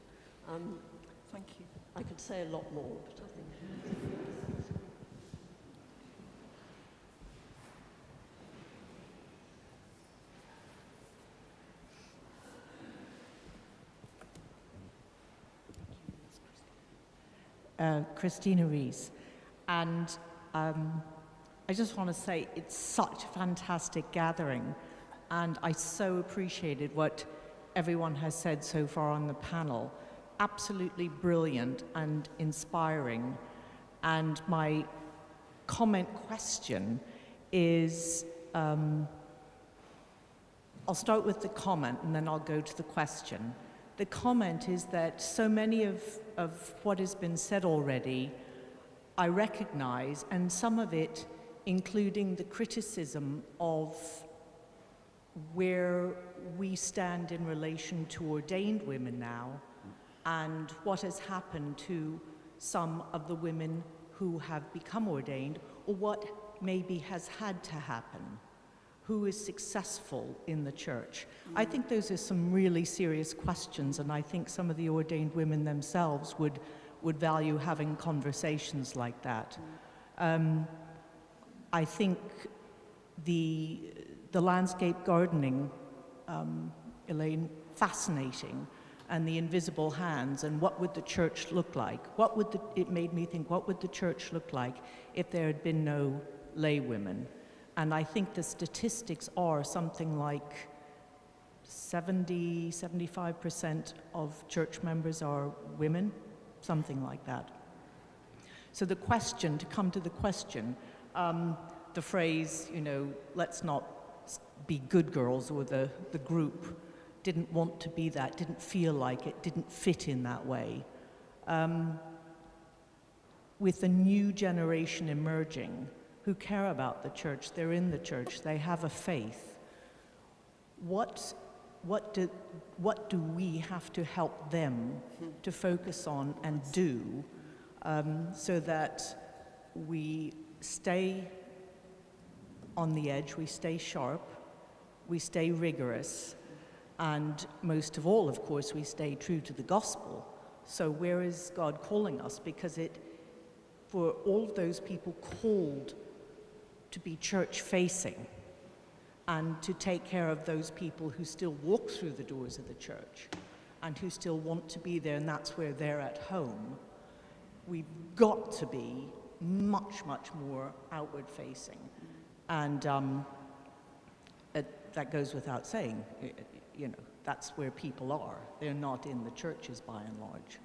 Thank you. I could say a lot more, but I think... Christina Rees, and I just want to say it's such a fantastic gathering, and I so appreciated what everyone has said so far on the panel. Absolutely brilliant and inspiring. And my question is, I'll start with the comment and then I'll go to the question. The comment is that so many of what has been said already, I recognize, and some of it, including the criticism of where we stand in relation to ordained women now, and what has happened to some of the women who have become ordained, or what maybe has had to happen, who is successful in the church. I think those are some really serious questions, and I think some of the ordained women themselves would value having conversations like that. I think the landscape gardening, Elaine, fascinating, and the invisible hands, and what would the church look like? It made me think, what would the church look like if there had been no lay women? And I think the statistics are something like 75% of church members are women, something like that. So the question, to come to the question, the phrase, let's not be good girls, or the group didn't want to be that, didn't feel like it, didn't fit in that way. With the new generation emerging, who care about the church, they're in the church, they have a faith. What do we have to help them to focus on and do so that we stay on the edge, we stay sharp, we stay rigorous, and most of all, of course, we stay true to the gospel. So where is God calling us? Because for all of those people called to be church-facing and to take care of those people who still walk through the doors of the church and who still want to be there, and that's where they're at home, we've got to be much, much more outward-facing. And that goes without saying. That's where people are. They're not in the churches by and large.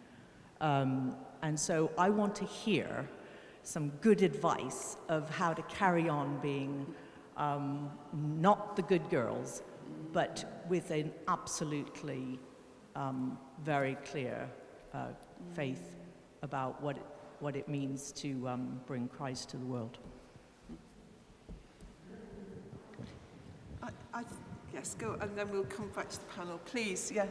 And so I want to hear some good advice of how to carry on being not the good girls, but with an absolutely very clear faith about what it means to bring Christ to the world. Yes, go, and then we'll come back to the panel. Please, yeah.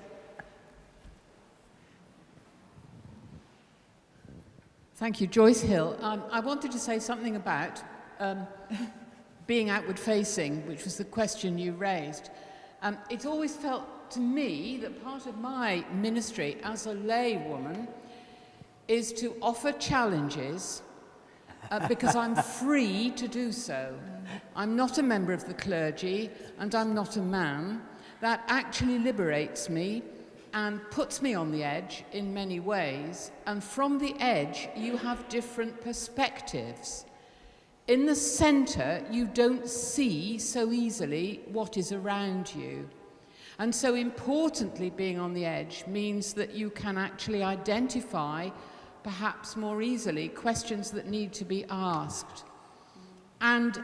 Thank you, Joyce Hill. I wanted to say something about being outward-facing, which was the question you raised. It's always felt to me that part of my ministry as a lay woman is to offer challenges because I'm free to do so. I'm not a member of the clergy, and I'm not a man. That actually liberates me and puts me on the edge in many ways. And from the edge, you have different perspectives. In the center, you don't see so easily what is around you. And so importantly, being on the edge means that you can actually identify, perhaps more easily, questions that need to be asked. And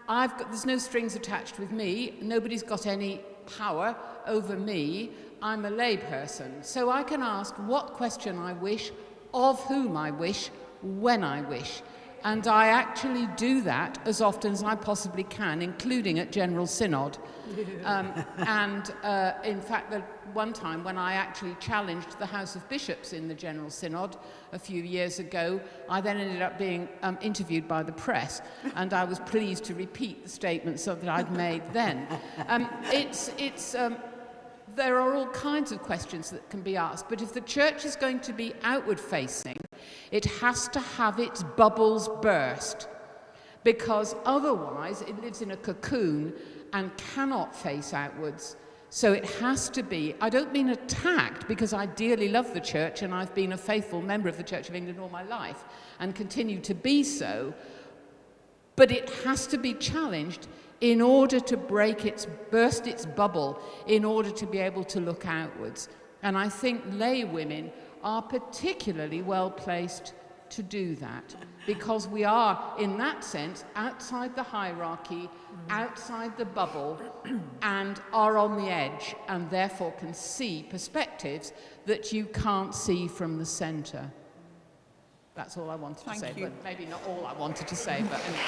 there's no strings attached with me. Nobody's got any power over me. I'm a lay person. So I can ask what question I wish, of whom I wish, when I wish. And I actually do that as often as I possibly can, including at General Synod. In fact, the one time when I actually challenged the House of Bishops in the General Synod a few years ago, I then ended up being interviewed by the press, and I was pleased to repeat the statements that I'd made then. It's there are all kinds of questions that can be asked, but if the church is going to be outward facing, it has to have its bubbles burst, because otherwise it lives in a cocoon and cannot face outwards. So it has to be, I don't mean attacked, because I dearly love the church and I've been a faithful member of the Church of England all my life and continue to be so, but it has to be challenged in order to burst its bubble, in order to be able to look outwards. And I think lay women are particularly well placed to do that, because we are, in that sense, outside the hierarchy, outside the bubble, and are on the edge, and therefore can see perspectives that you can't see from the centre. That's all I wanted to say, but maybe not all I wanted to say, but anyway.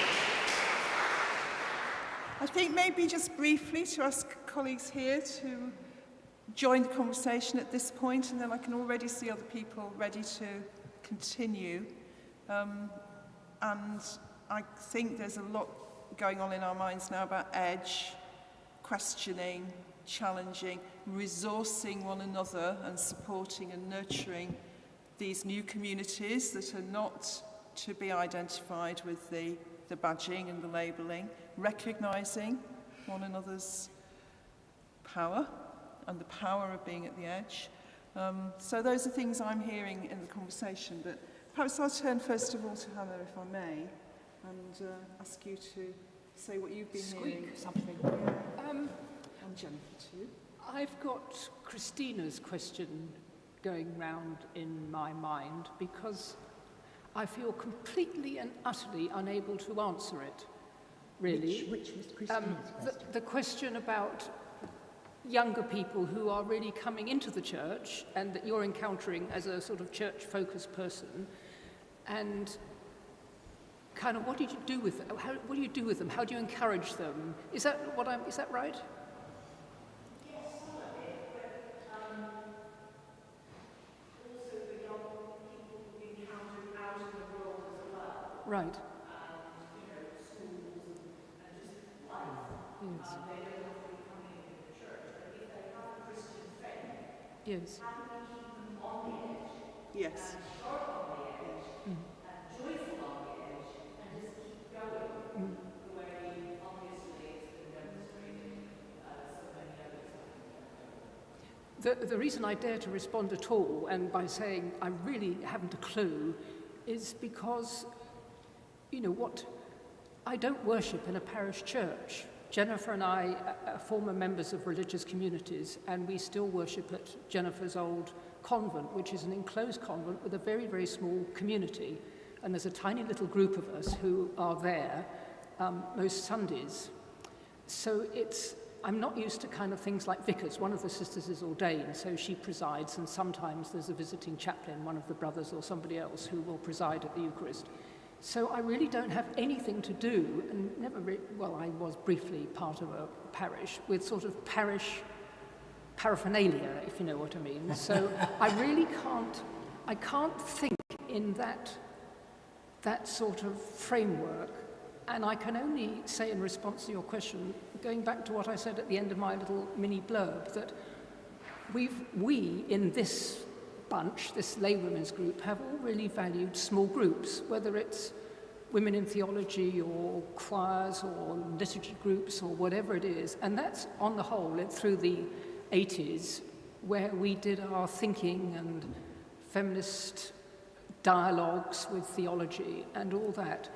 I think maybe just briefly to ask colleagues here to join the conversation at this point, and then I can already see other people ready to continue. And I think there's a lot going on in our minds now about edge, questioning, challenging, resourcing one another and supporting and nurturing these new communities that are not to be identified with the badging and the labelling, recognising one another's power and the power of being at the edge. So those are things I'm hearing in the conversation, but perhaps I'll turn first of all to Hannah, if I may, and ask you to say what you've been hearing. Something. And Jennifer too. I've got Christina's question going round in my mind because I feel completely and utterly unable to answer it, really. Which was Christina's question? The question about younger people who are really coming into the church and that you're encountering as a sort of church-focused person, and kind of what do you do with them? What do you do with them? How do you encourage them? Is that right? Yes, some of it, but also the young people who've encountered out in the world as well. Right. Schools and just life. Yes. They don't have to be coming into the church, but if they have a Christian faith, yes. how do we keep them on the edge? Yes. And sharp on the edge, and joyful on the edge, and just keep going the way obviously it's been demonstrated so many others have. The reason I dare to respond at all, and by saying I really haven't a clue, is because, you know what, I don't worship in a parish church. Jennifer and I are former members of religious communities, and we still worship at Jennifer's old convent, which is an enclosed convent with a very, very small community. And there's a tiny little group of us who are there most Sundays. So I'm not used to kind of things like vicars. One of the sisters is ordained, so she presides, and sometimes there's a visiting chaplain, one of the brothers or somebody else, who will preside at the Eucharist. So I really don't have anything to do, and I was briefly part of a parish, with sort of parish paraphernalia, if you know what I mean. So I really can't think in that sort of framework. And I can only say in response to your question, going back to what I said at the end of my little mini blurb, that we in this bunch, this lay women's group, have all really valued small groups, whether it's women in theology or choirs or liturgy groups or whatever it is. And that's on the whole through the 80s, where we did our thinking and feminist dialogues with theology and all that.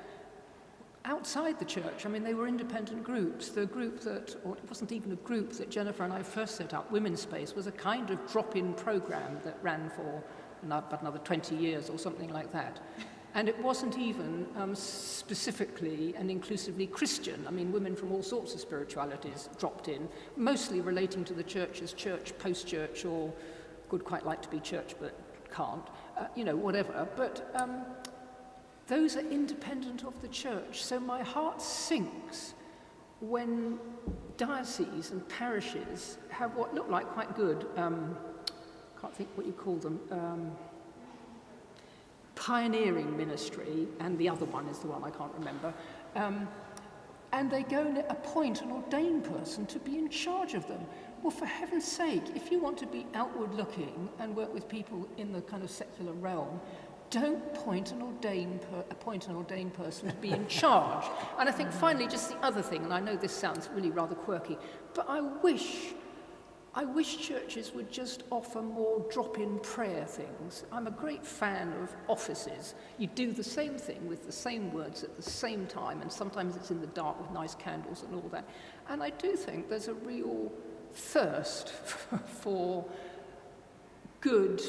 Outside the church, I mean, they were independent groups. The group or it wasn't even a group that Jennifer and I first set up, Women's Space, was a kind of drop-in program that ran for about another 20 years or something like that. And it wasn't even specifically and inclusively Christian. I mean, women from all sorts of spiritualities dropped in, mostly relating to the church as church, post-church, or would quite like to be church but can't, whatever. But those are independent of the church. So my heart sinks when dioceses and parishes have what look like quite good, can't think what you call them, pioneering ministry, and the other one is the one I can't remember, and they go and appoint an ordained person to be in charge of them. Well, for heaven's sake, if you want to be outward looking and work with people in the kind of secular realm, don't appoint an ordained person to be in charge. And I think finally, just the other thing, and I know this sounds really rather quirky, but I wish churches would just offer more drop-in prayer things. I'm a great fan of offices. You do the same thing with the same words at the same time, and sometimes it's in the dark with nice candles and all that. And I do think there's a real thirst for good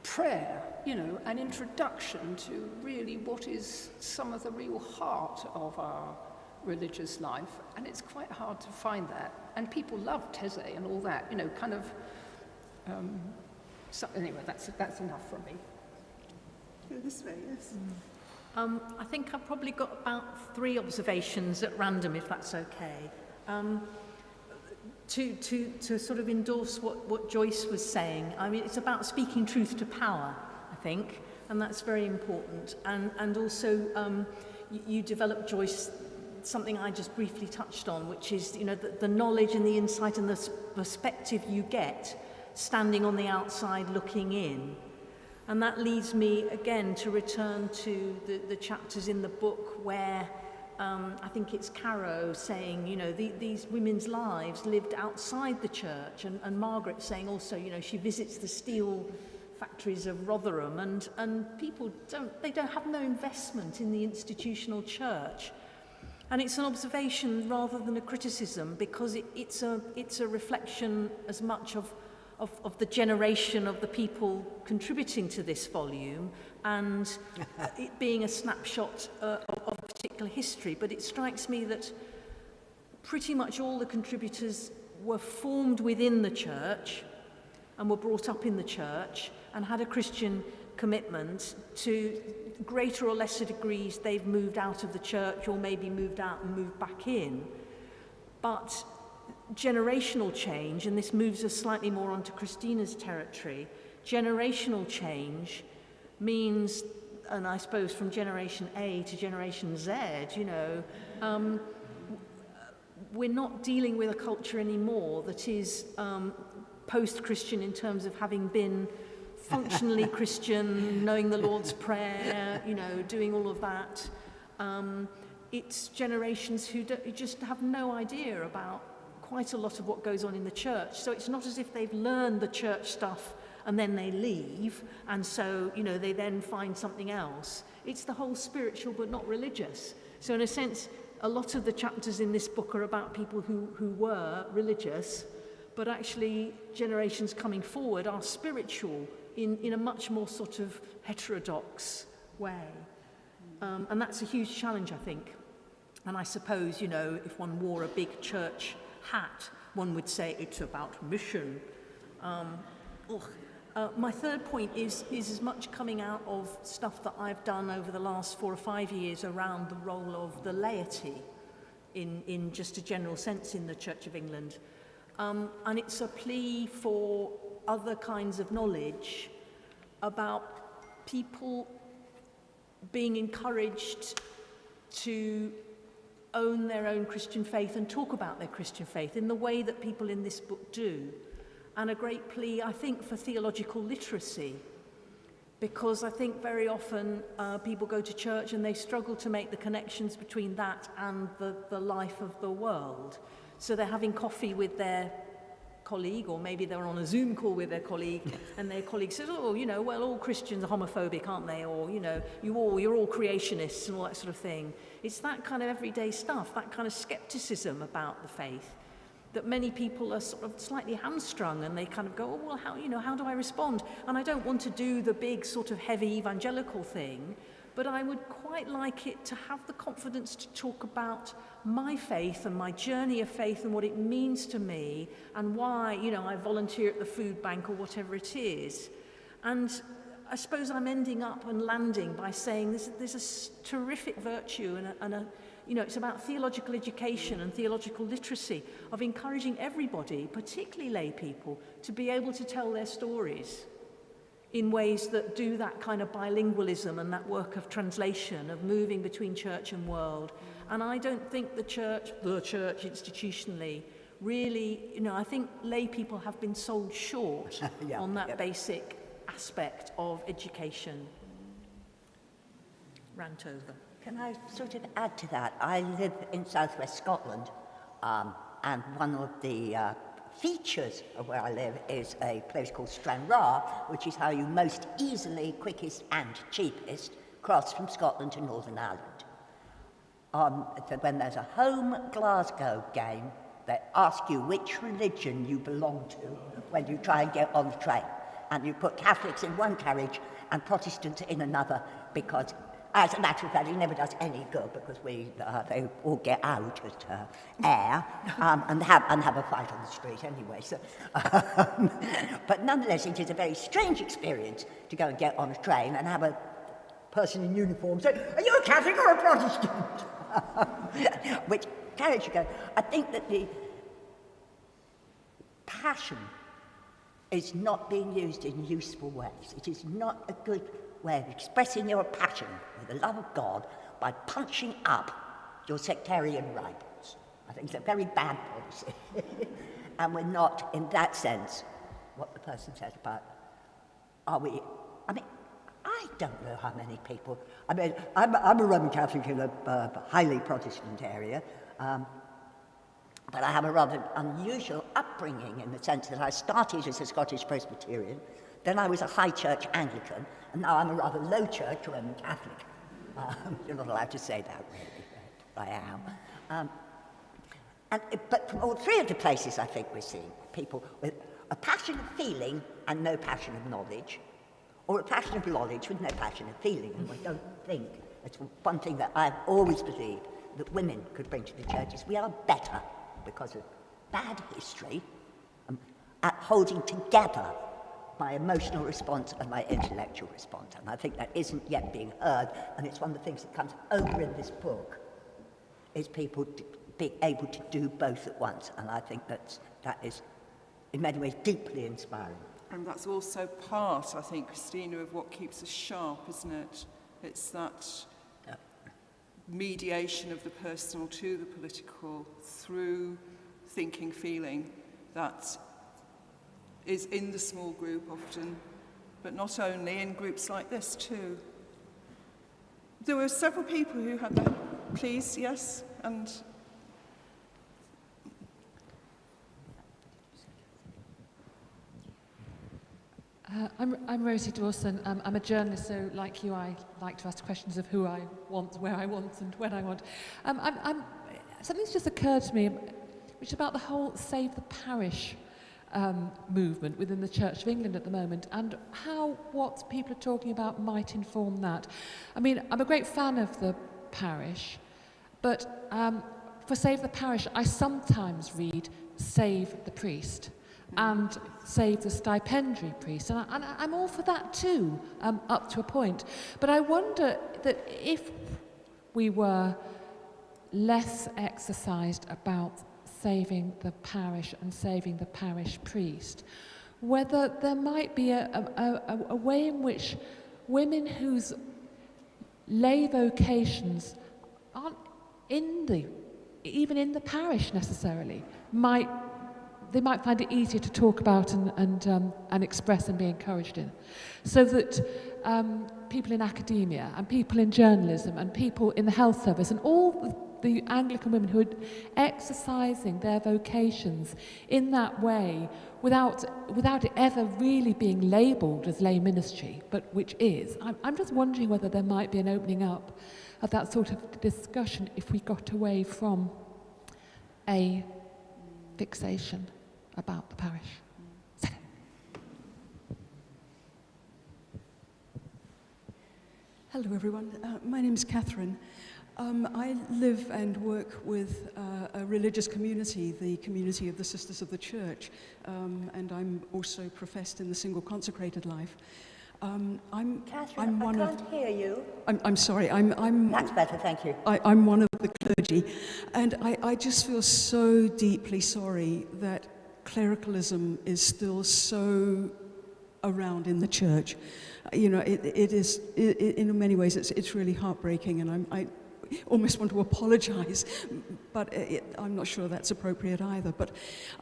prayer, you know, an introduction to really what is some of the real heart of our religious life, and it's quite hard to find that. And people love Teze and all that, you know, kind of. So anyway, that's enough from me. Go this way, yes. I think I've probably got about 3 observations at random, if that's okay. To sort of endorse what Joyce was saying. I mean, it's about speaking truth to power, I think, and that's very important. And also, you developed, Joyce, something I just briefly touched on, which is, you know, the knowledge and the insight and the perspective you get standing on the outside looking in. And that leads me again to return to the chapters in the book where I think it's Caro saying, you know, these women's lives lived outside the church, and Margaret saying also, you know, she visits the steel factories of Rotherham, and people don't have no investment in the institutional church. And it's an observation rather than a criticism, because it's a reflection as much of the generation of the people contributing to this volume, and it being a snapshot of a particular history. But it strikes me that pretty much all the contributors were formed within the church and were brought up in the church and had a Christian commitment. To greater or lesser degrees they've moved out of the church, or maybe moved out and moved back in. But generational change, and this moves us slightly more onto Christina's territory, generational change means, and I suppose from generation A to generation Z, you know, we're not dealing with a culture anymore that is post-Christian in terms of having been functionally Christian, knowing the Lord's Prayer, you know, doing all of that. It's generations who just have no idea about quite a lot of what goes on in the church. So it's not as if they've learned the church stuff and then they leave, and so, you know, they then find something else. It's the whole spiritual but not religious. So in a sense, a lot of the chapters in this book are about people who were religious, but actually generations coming forward are spiritual in a much more sort of heterodox way. And that's a huge challenge, I think. And I suppose, you know, if one wore a big church hat, one would say it's about mission. My third point is as much coming out of stuff that I've done over the last 4 or 5 years around the role of the laity in just a general sense in the Church of England. And it's a plea for other kinds of knowledge about people being encouraged to own their own Christian faith and talk about their Christian faith in the way that people in this book do. And a great plea, I think, for theological literacy, because I think very often people go to church and they struggle to make the connections between that and the life of the world. So they're having coffee with their colleague, or maybe they're on a Zoom call with their colleague, and their colleague says, oh, you know, well, all Christians are homophobic, aren't they? Or, you know, you're all creationists and all that sort of thing. It's that kind of everyday stuff, that kind of skepticism about the faith, that many people are sort of slightly hamstrung, and they kind of go, oh, well, how do I respond? And I don't want to do the big sort of heavy evangelical thing, but I would quite like it to have the confidence to talk about my faith and my journey of faith and what it means to me, and why, you know, I volunteer at the food bank or whatever it is. And I suppose I'm ending up and landing by saying there's a terrific virtue and a you know, it's about theological education and theological literacy, of encouraging everybody, particularly lay people, to be able to tell their stories. in ways that do that kind of bilingualism and that work of translation, of moving between church and world. And I don't think the church institutionally, really, I think lay people have been sold short on that basic aspect of education. Rant over. Can I sort of add to that? I live in southwest Scotland, and one of the features of where I live is a place called Stranraer, which is how you most easily, quickest and cheapest cross from Scotland to Northern Ireland. So when there's a home Glasgow game, they ask you which religion you belong to when you try and get on the train. And you put Catholics in one carriage and Protestants in another, because, as a matter of fact, it never does any good, because they all get out at air and have a fight on the street anyway. So, but nonetheless, it is a very strange experience to go and get on a train and have a person in uniform say, "Are you a Catholic or a Protestant?" Which carriage you go. I think that the passion is not being used in useful ways. It is not a good way of expressing your passion for the love of God by punching up your sectarian rivals. I think it's a very bad policy. And we're not, in that sense, what the person said about, are we, I mean, I don't know how many people, I mean, I'm a Roman Catholic in a highly Protestant area, but I have a rather unusual upbringing in the sense that I started as a Scottish Presbyterian, then I was a high church Anglican, and now I'm a rather low church Roman Catholic. You're not allowed to say that, really, but I am. But from all three of the places I think we're seeing people with a passion of feeling and no passion of knowledge, or a passion of knowledge with no passion of feeling. And I don't think, it's one thing that I've always believed that women could bring to the church is we are better because of bad history at holding together my emotional response and my intellectual response. And I think that isn't yet being heard, and it's one of the things that comes over in this book, is people being able to do both at once. And I think that is, in many ways, deeply inspiring. And that's also part, I think, Christina, of what keeps us sharp, isn't it? It's that mediation of the personal to the political through thinking, feeling, that is in the small group often, but not only, in groups like this too. There were several people who had their, please, yes, and... I'm Rosie Dawson. I'm a journalist, so like you, I like to ask questions of who I want, where I want, and when I want. Something's just occurred to me, which is about the whole Save the Parish movement within the Church of England at the moment, and how what people are talking about might inform that. I mean, I'm a great fan of the parish, but for Save the Parish, I sometimes read Save the Priest and Save the Stipendiary Priest, and I'm all for that too, up to a point. But I wonder that if we were less exercised about saving the parish and saving the parish priest, whether there might be a way in which women whose lay vocations aren't even in the parish necessarily, might find it easier to talk about and express and be encouraged in. So that people in academia and people in journalism and people in the health service and all the Anglican women who are exercising their vocations in that way without it ever really being labelled as lay ministry, but which is. I'm just wondering whether there might be an opening up of that sort of discussion if we got away from a fixation about the parish. Hello everyone, my name is Catherine. I live and work with a religious community, the community of the Sisters of the Church, and I'm also professed in the single consecrated life. Catherine, I'm one I can't hear you. I'm sorry, I'm... That's better, thank you. I'm one of the clergy, and I just feel so deeply sorry that clericalism is still so around in the church. You know, it is, in many ways, it's really heartbreaking, and I almost want to apologize, but I'm not sure that's appropriate either. But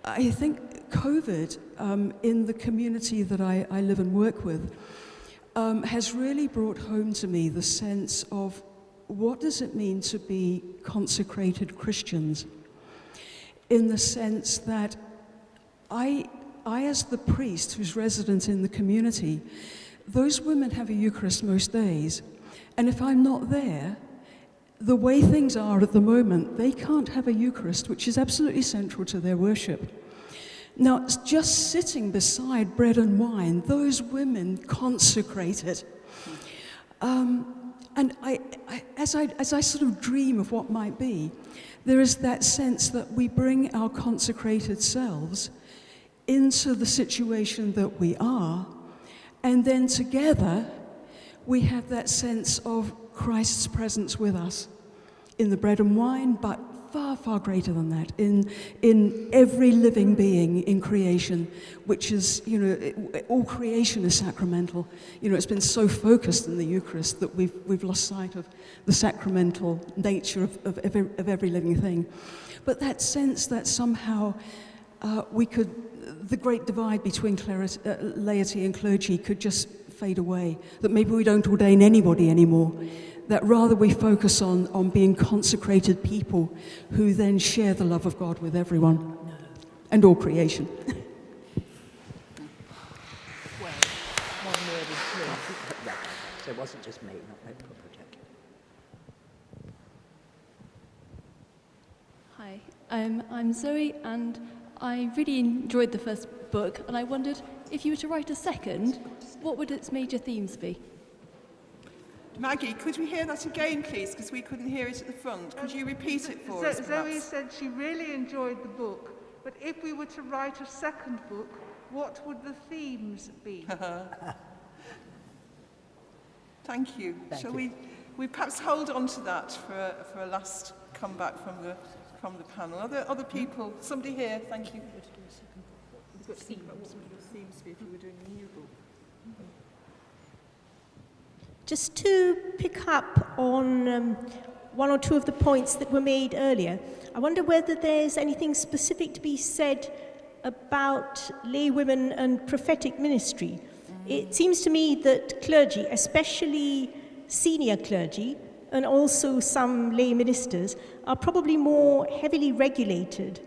I think COVID, in the community that I live and work with, has really brought home to me the sense of what does it mean to be consecrated Christians, in the sense that I as the priest who's resident in the community, those women have a Eucharist most days, and if I'm not there, the way things are at the moment, they can't have a Eucharist, which is absolutely central to their worship. Now, just sitting beside bread and wine, those women consecrate it. And as I sort of dream of what might be, there is that sense that we bring our consecrated selves into the situation that we are, and then together we have that sense of Christ's presence with us in the bread and wine, but far, far greater than that, in every living being in creation, which is, you know, all creation is sacramental. You know, it's been so focused in the Eucharist that we've lost sight of the sacramental nature of every living thing. But that sense that somehow the great divide between laity and clergy could just fade away, that maybe we don't ordain anybody anymore, that rather we focus on being consecrated people who then share the love of God with everyone and all creation. Well, one word is so it wasn't just me, not no project. Hi, I'm Zoe, and I really enjoyed the first book, and I wondered if you were to write a second, what would its major themes be? Maggie, could we hear that again, please? Because we couldn't hear it at the front. Could you repeat it for us, perhaps? Zoe said she really enjoyed the book, but if we were to write a second book, what would the themes be? Thank you. Shall we perhaps hold on to that for a last comeback from the panel? Other people? Somebody here? Thank you. What would the themes be if we were doing a new book? Just to pick up on one or two of the points that were made earlier, I wonder whether there's anything specific to be said about lay women and prophetic ministry. It seems to me that clergy, especially senior clergy, and also some lay ministers, are probably more heavily regulated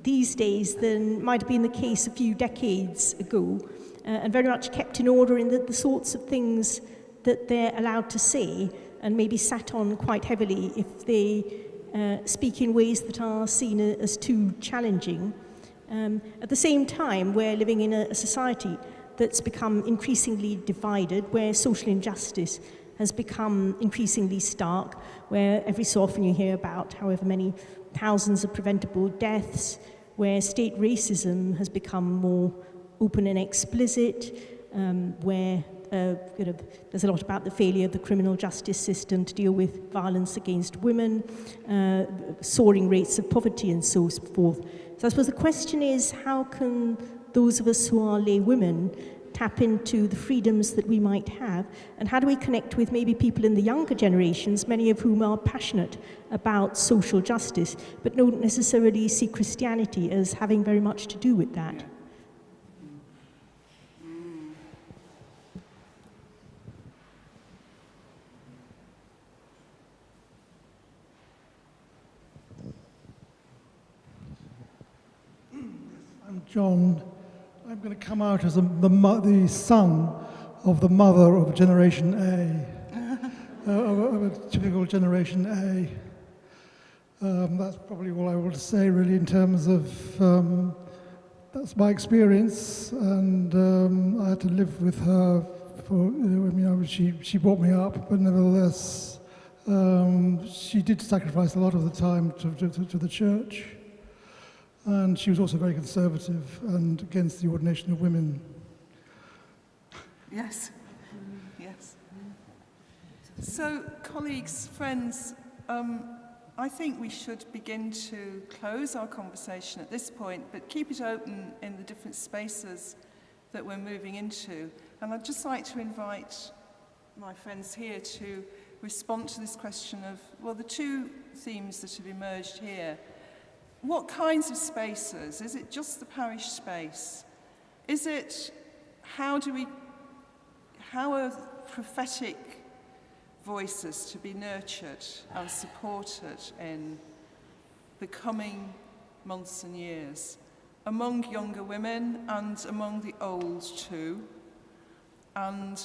these days than might have been the case a few decades ago, and very much kept in order in the sorts of things that they're allowed to say, and maybe sat on quite heavily if they speak in ways that are seen as too challenging. At the same time, we're living in a society that's become increasingly divided, where social injustice has become increasingly stark, where every so often you hear about however many thousands of preventable deaths, where state racism has become more open and explicit, where there's a lot about the failure of the criminal justice system to deal with violence against women, soaring rates of poverty and so forth. So I suppose the question is, how can those of us who are lay women tap into the freedoms that we might have, and how do we connect with maybe people in the younger generations, many of whom are passionate about social justice, but don't necessarily see Christianity as having very much to do with that? I'm John. I'm going to come out as the son of the mother of Generation A, of a typical Generation A. That's probably all I want to say, really, in terms of that's my experience, and I had to live with her for, she brought me up, but nevertheless, she did sacrifice a lot of the time to the church. And she was also very conservative and against the ordination of women. Yes, yes. So, colleagues, friends, I think we should begin to close our conversation at this point, but keep it open in the different spaces that we're moving into. And I'd just like to invite my friends here to respond to this question of, well, the two themes that have emerged here. What kinds of spaces? Is it just the parish space? Is it, how are prophetic voices to be nurtured and supported in the coming months and years, among younger women and among the old too? And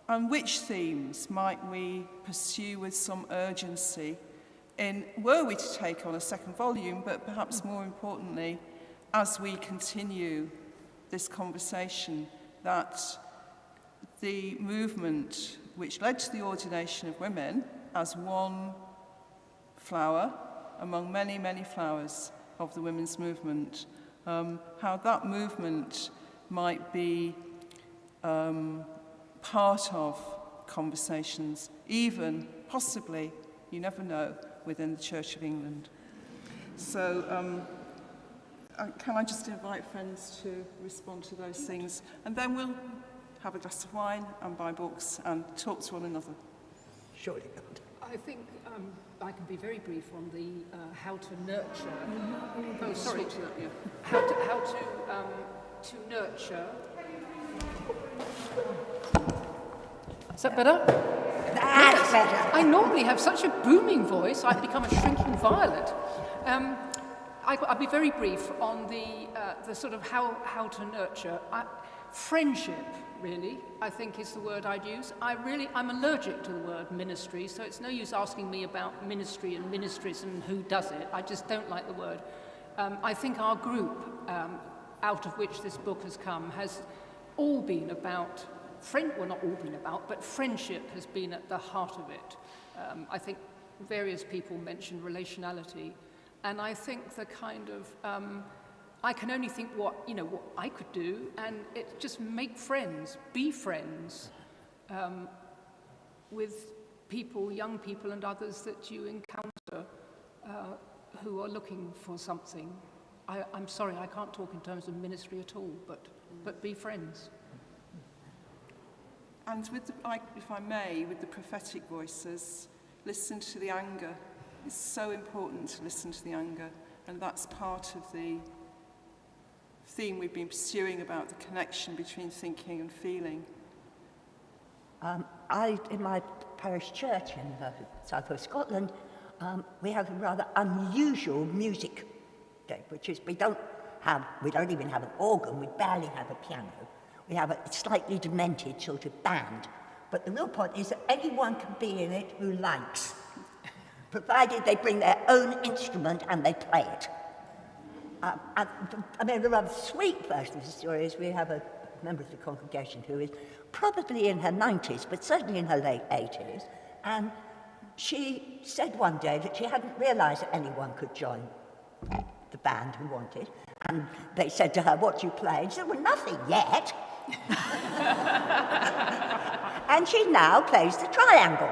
and which themes might we pursue with some urgency were we to take on a second volume, but perhaps more importantly, as we continue this conversation, that the movement which led to the ordination of women as one flower among many, many flowers of the women's movement, how that movement might be part of conversations, even possibly, you never know, within the Church of England. So can I just invite friends to respond to those things, and then we'll have a glass of wine and buy books and talk to one another. Surely not. I think I can be very brief on the how to nurture. Oh, sorry. How to nurture. Is that better? That's better. I normally have such a booming voice, I've become a shrinking violet. I'll be very brief on the sort of how to nurture. Friendship, really, I think is the word I'd use. I'm allergic to the word ministry, so it's no use asking me about ministry and ministries and who does it. I just don't like the word. I think our group, out of which this book has come, has all been about well, not all been about, but friendship has been at the heart of it. I think various people mentioned relationality, and I think the kind of I can only think what I could do, and it's just make friends, be friends with people, young people, and others that you encounter who are looking for something. I'm sorry, I can't talk in terms of ministry at all, but be friends. And with if I may, with the prophetic voices, listen to the anger. It's so important to listen to the anger, and that's part of the theme we've been pursuing about the connection between thinking and feeling. In my parish church in south of Scotland, we have a rather unusual music day, which is we don't even have an organ, we barely have a piano. We have a slightly demented sort of band. But the real point is that anyone can be in it who likes, provided they bring their own instrument and they play it. The rather sweet version of the story is we have a member of the congregation who is probably in her 90s, but certainly in her late 80s, and she said one day that she hadn't realised that anyone could join the band who wanted, and they said to her, "What do you play?" And she said, "Well, nothing yet." And she now plays the triangle.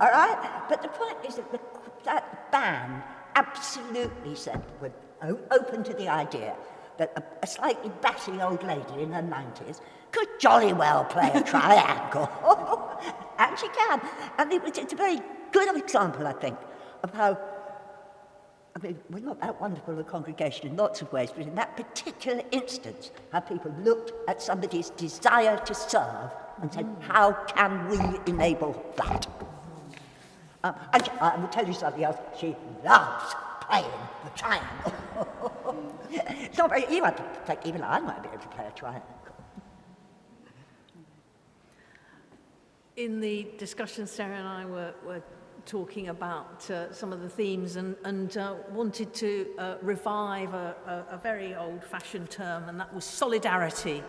All right? But the point is that that band absolutely said, were open to the idea that a slightly batty old lady in her 90s could jolly well play a triangle. And she can. And it's a very good example, I think, of how, we're not that wonderful a congregation in lots of ways, but in that particular instance, how people looked at somebody's desire to serve and said, how can we enable that? And I will tell you something else, she loves playing the triangle. It's not very, even I might be able to play a triangle. In the discussion, Sarah and I were talking about some of the themes and wanted to revive a very old-fashioned term, and that was solidarity.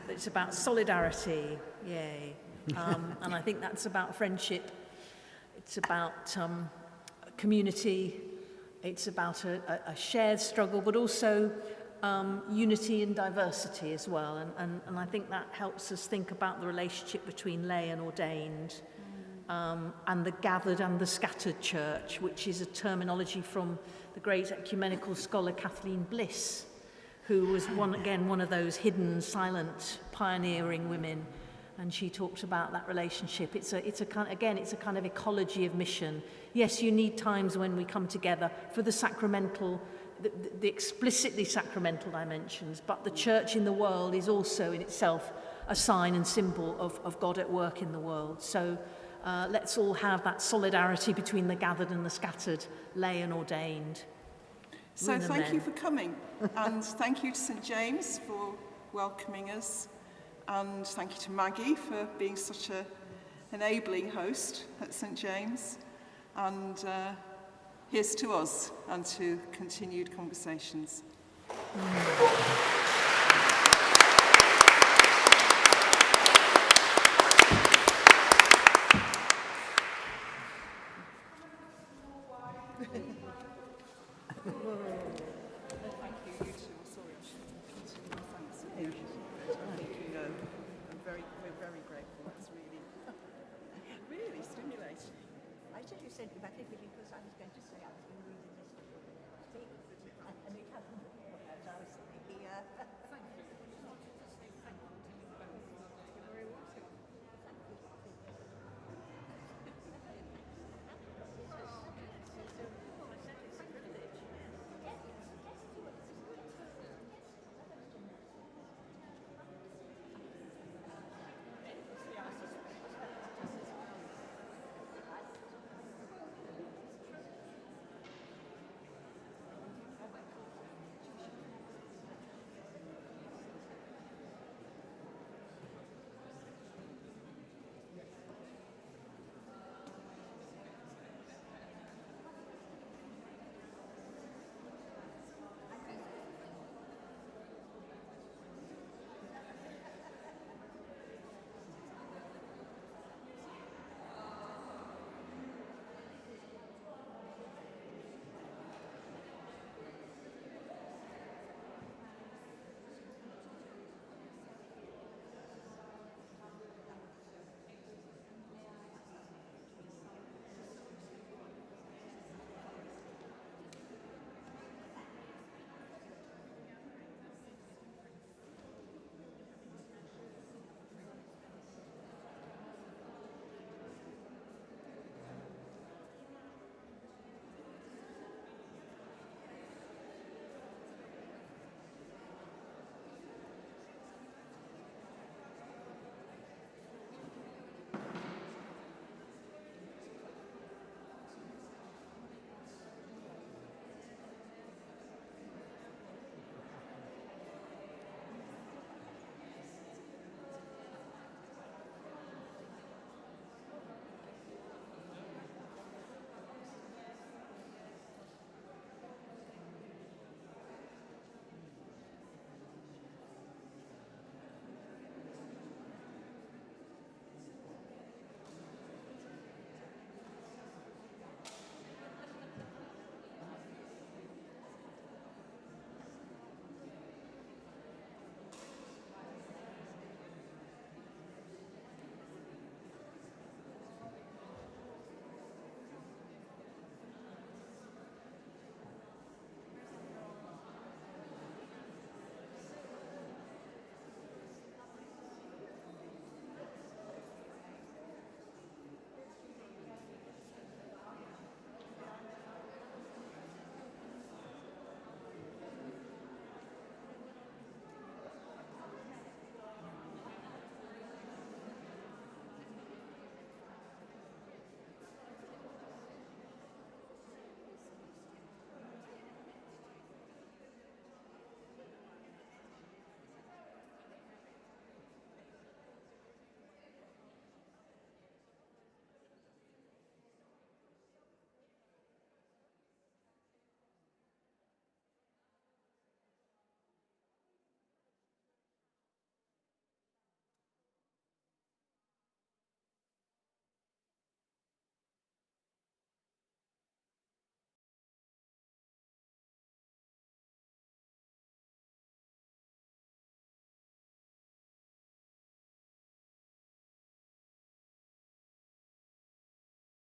It's about solidarity, yay. And I think that's about friendship. It's about community. It's about a shared struggle, but also unity and diversity as well. And I think that helps us think about the relationship between lay and ordained, and the gathered and the scattered church, which is a terminology from the great ecumenical scholar Kathleen Bliss, who was one of those hidden, silent, pioneering women. And she talked about that relationship. It's a kind of ecology of mission. Yes, you need times when we come together for the sacramental, the explicitly sacramental dimensions, but the church in the world is also in itself a sign and symbol of God at work in the world. So let's all have that solidarity between the gathered and the scattered, lay and ordained. So thank you for coming, and thank you to St James for welcoming us. And thank you to Maggie for being such an enabling host at St James. And here's to us and to continued conversations. Really stimulating. I said you sent me back because I was going to say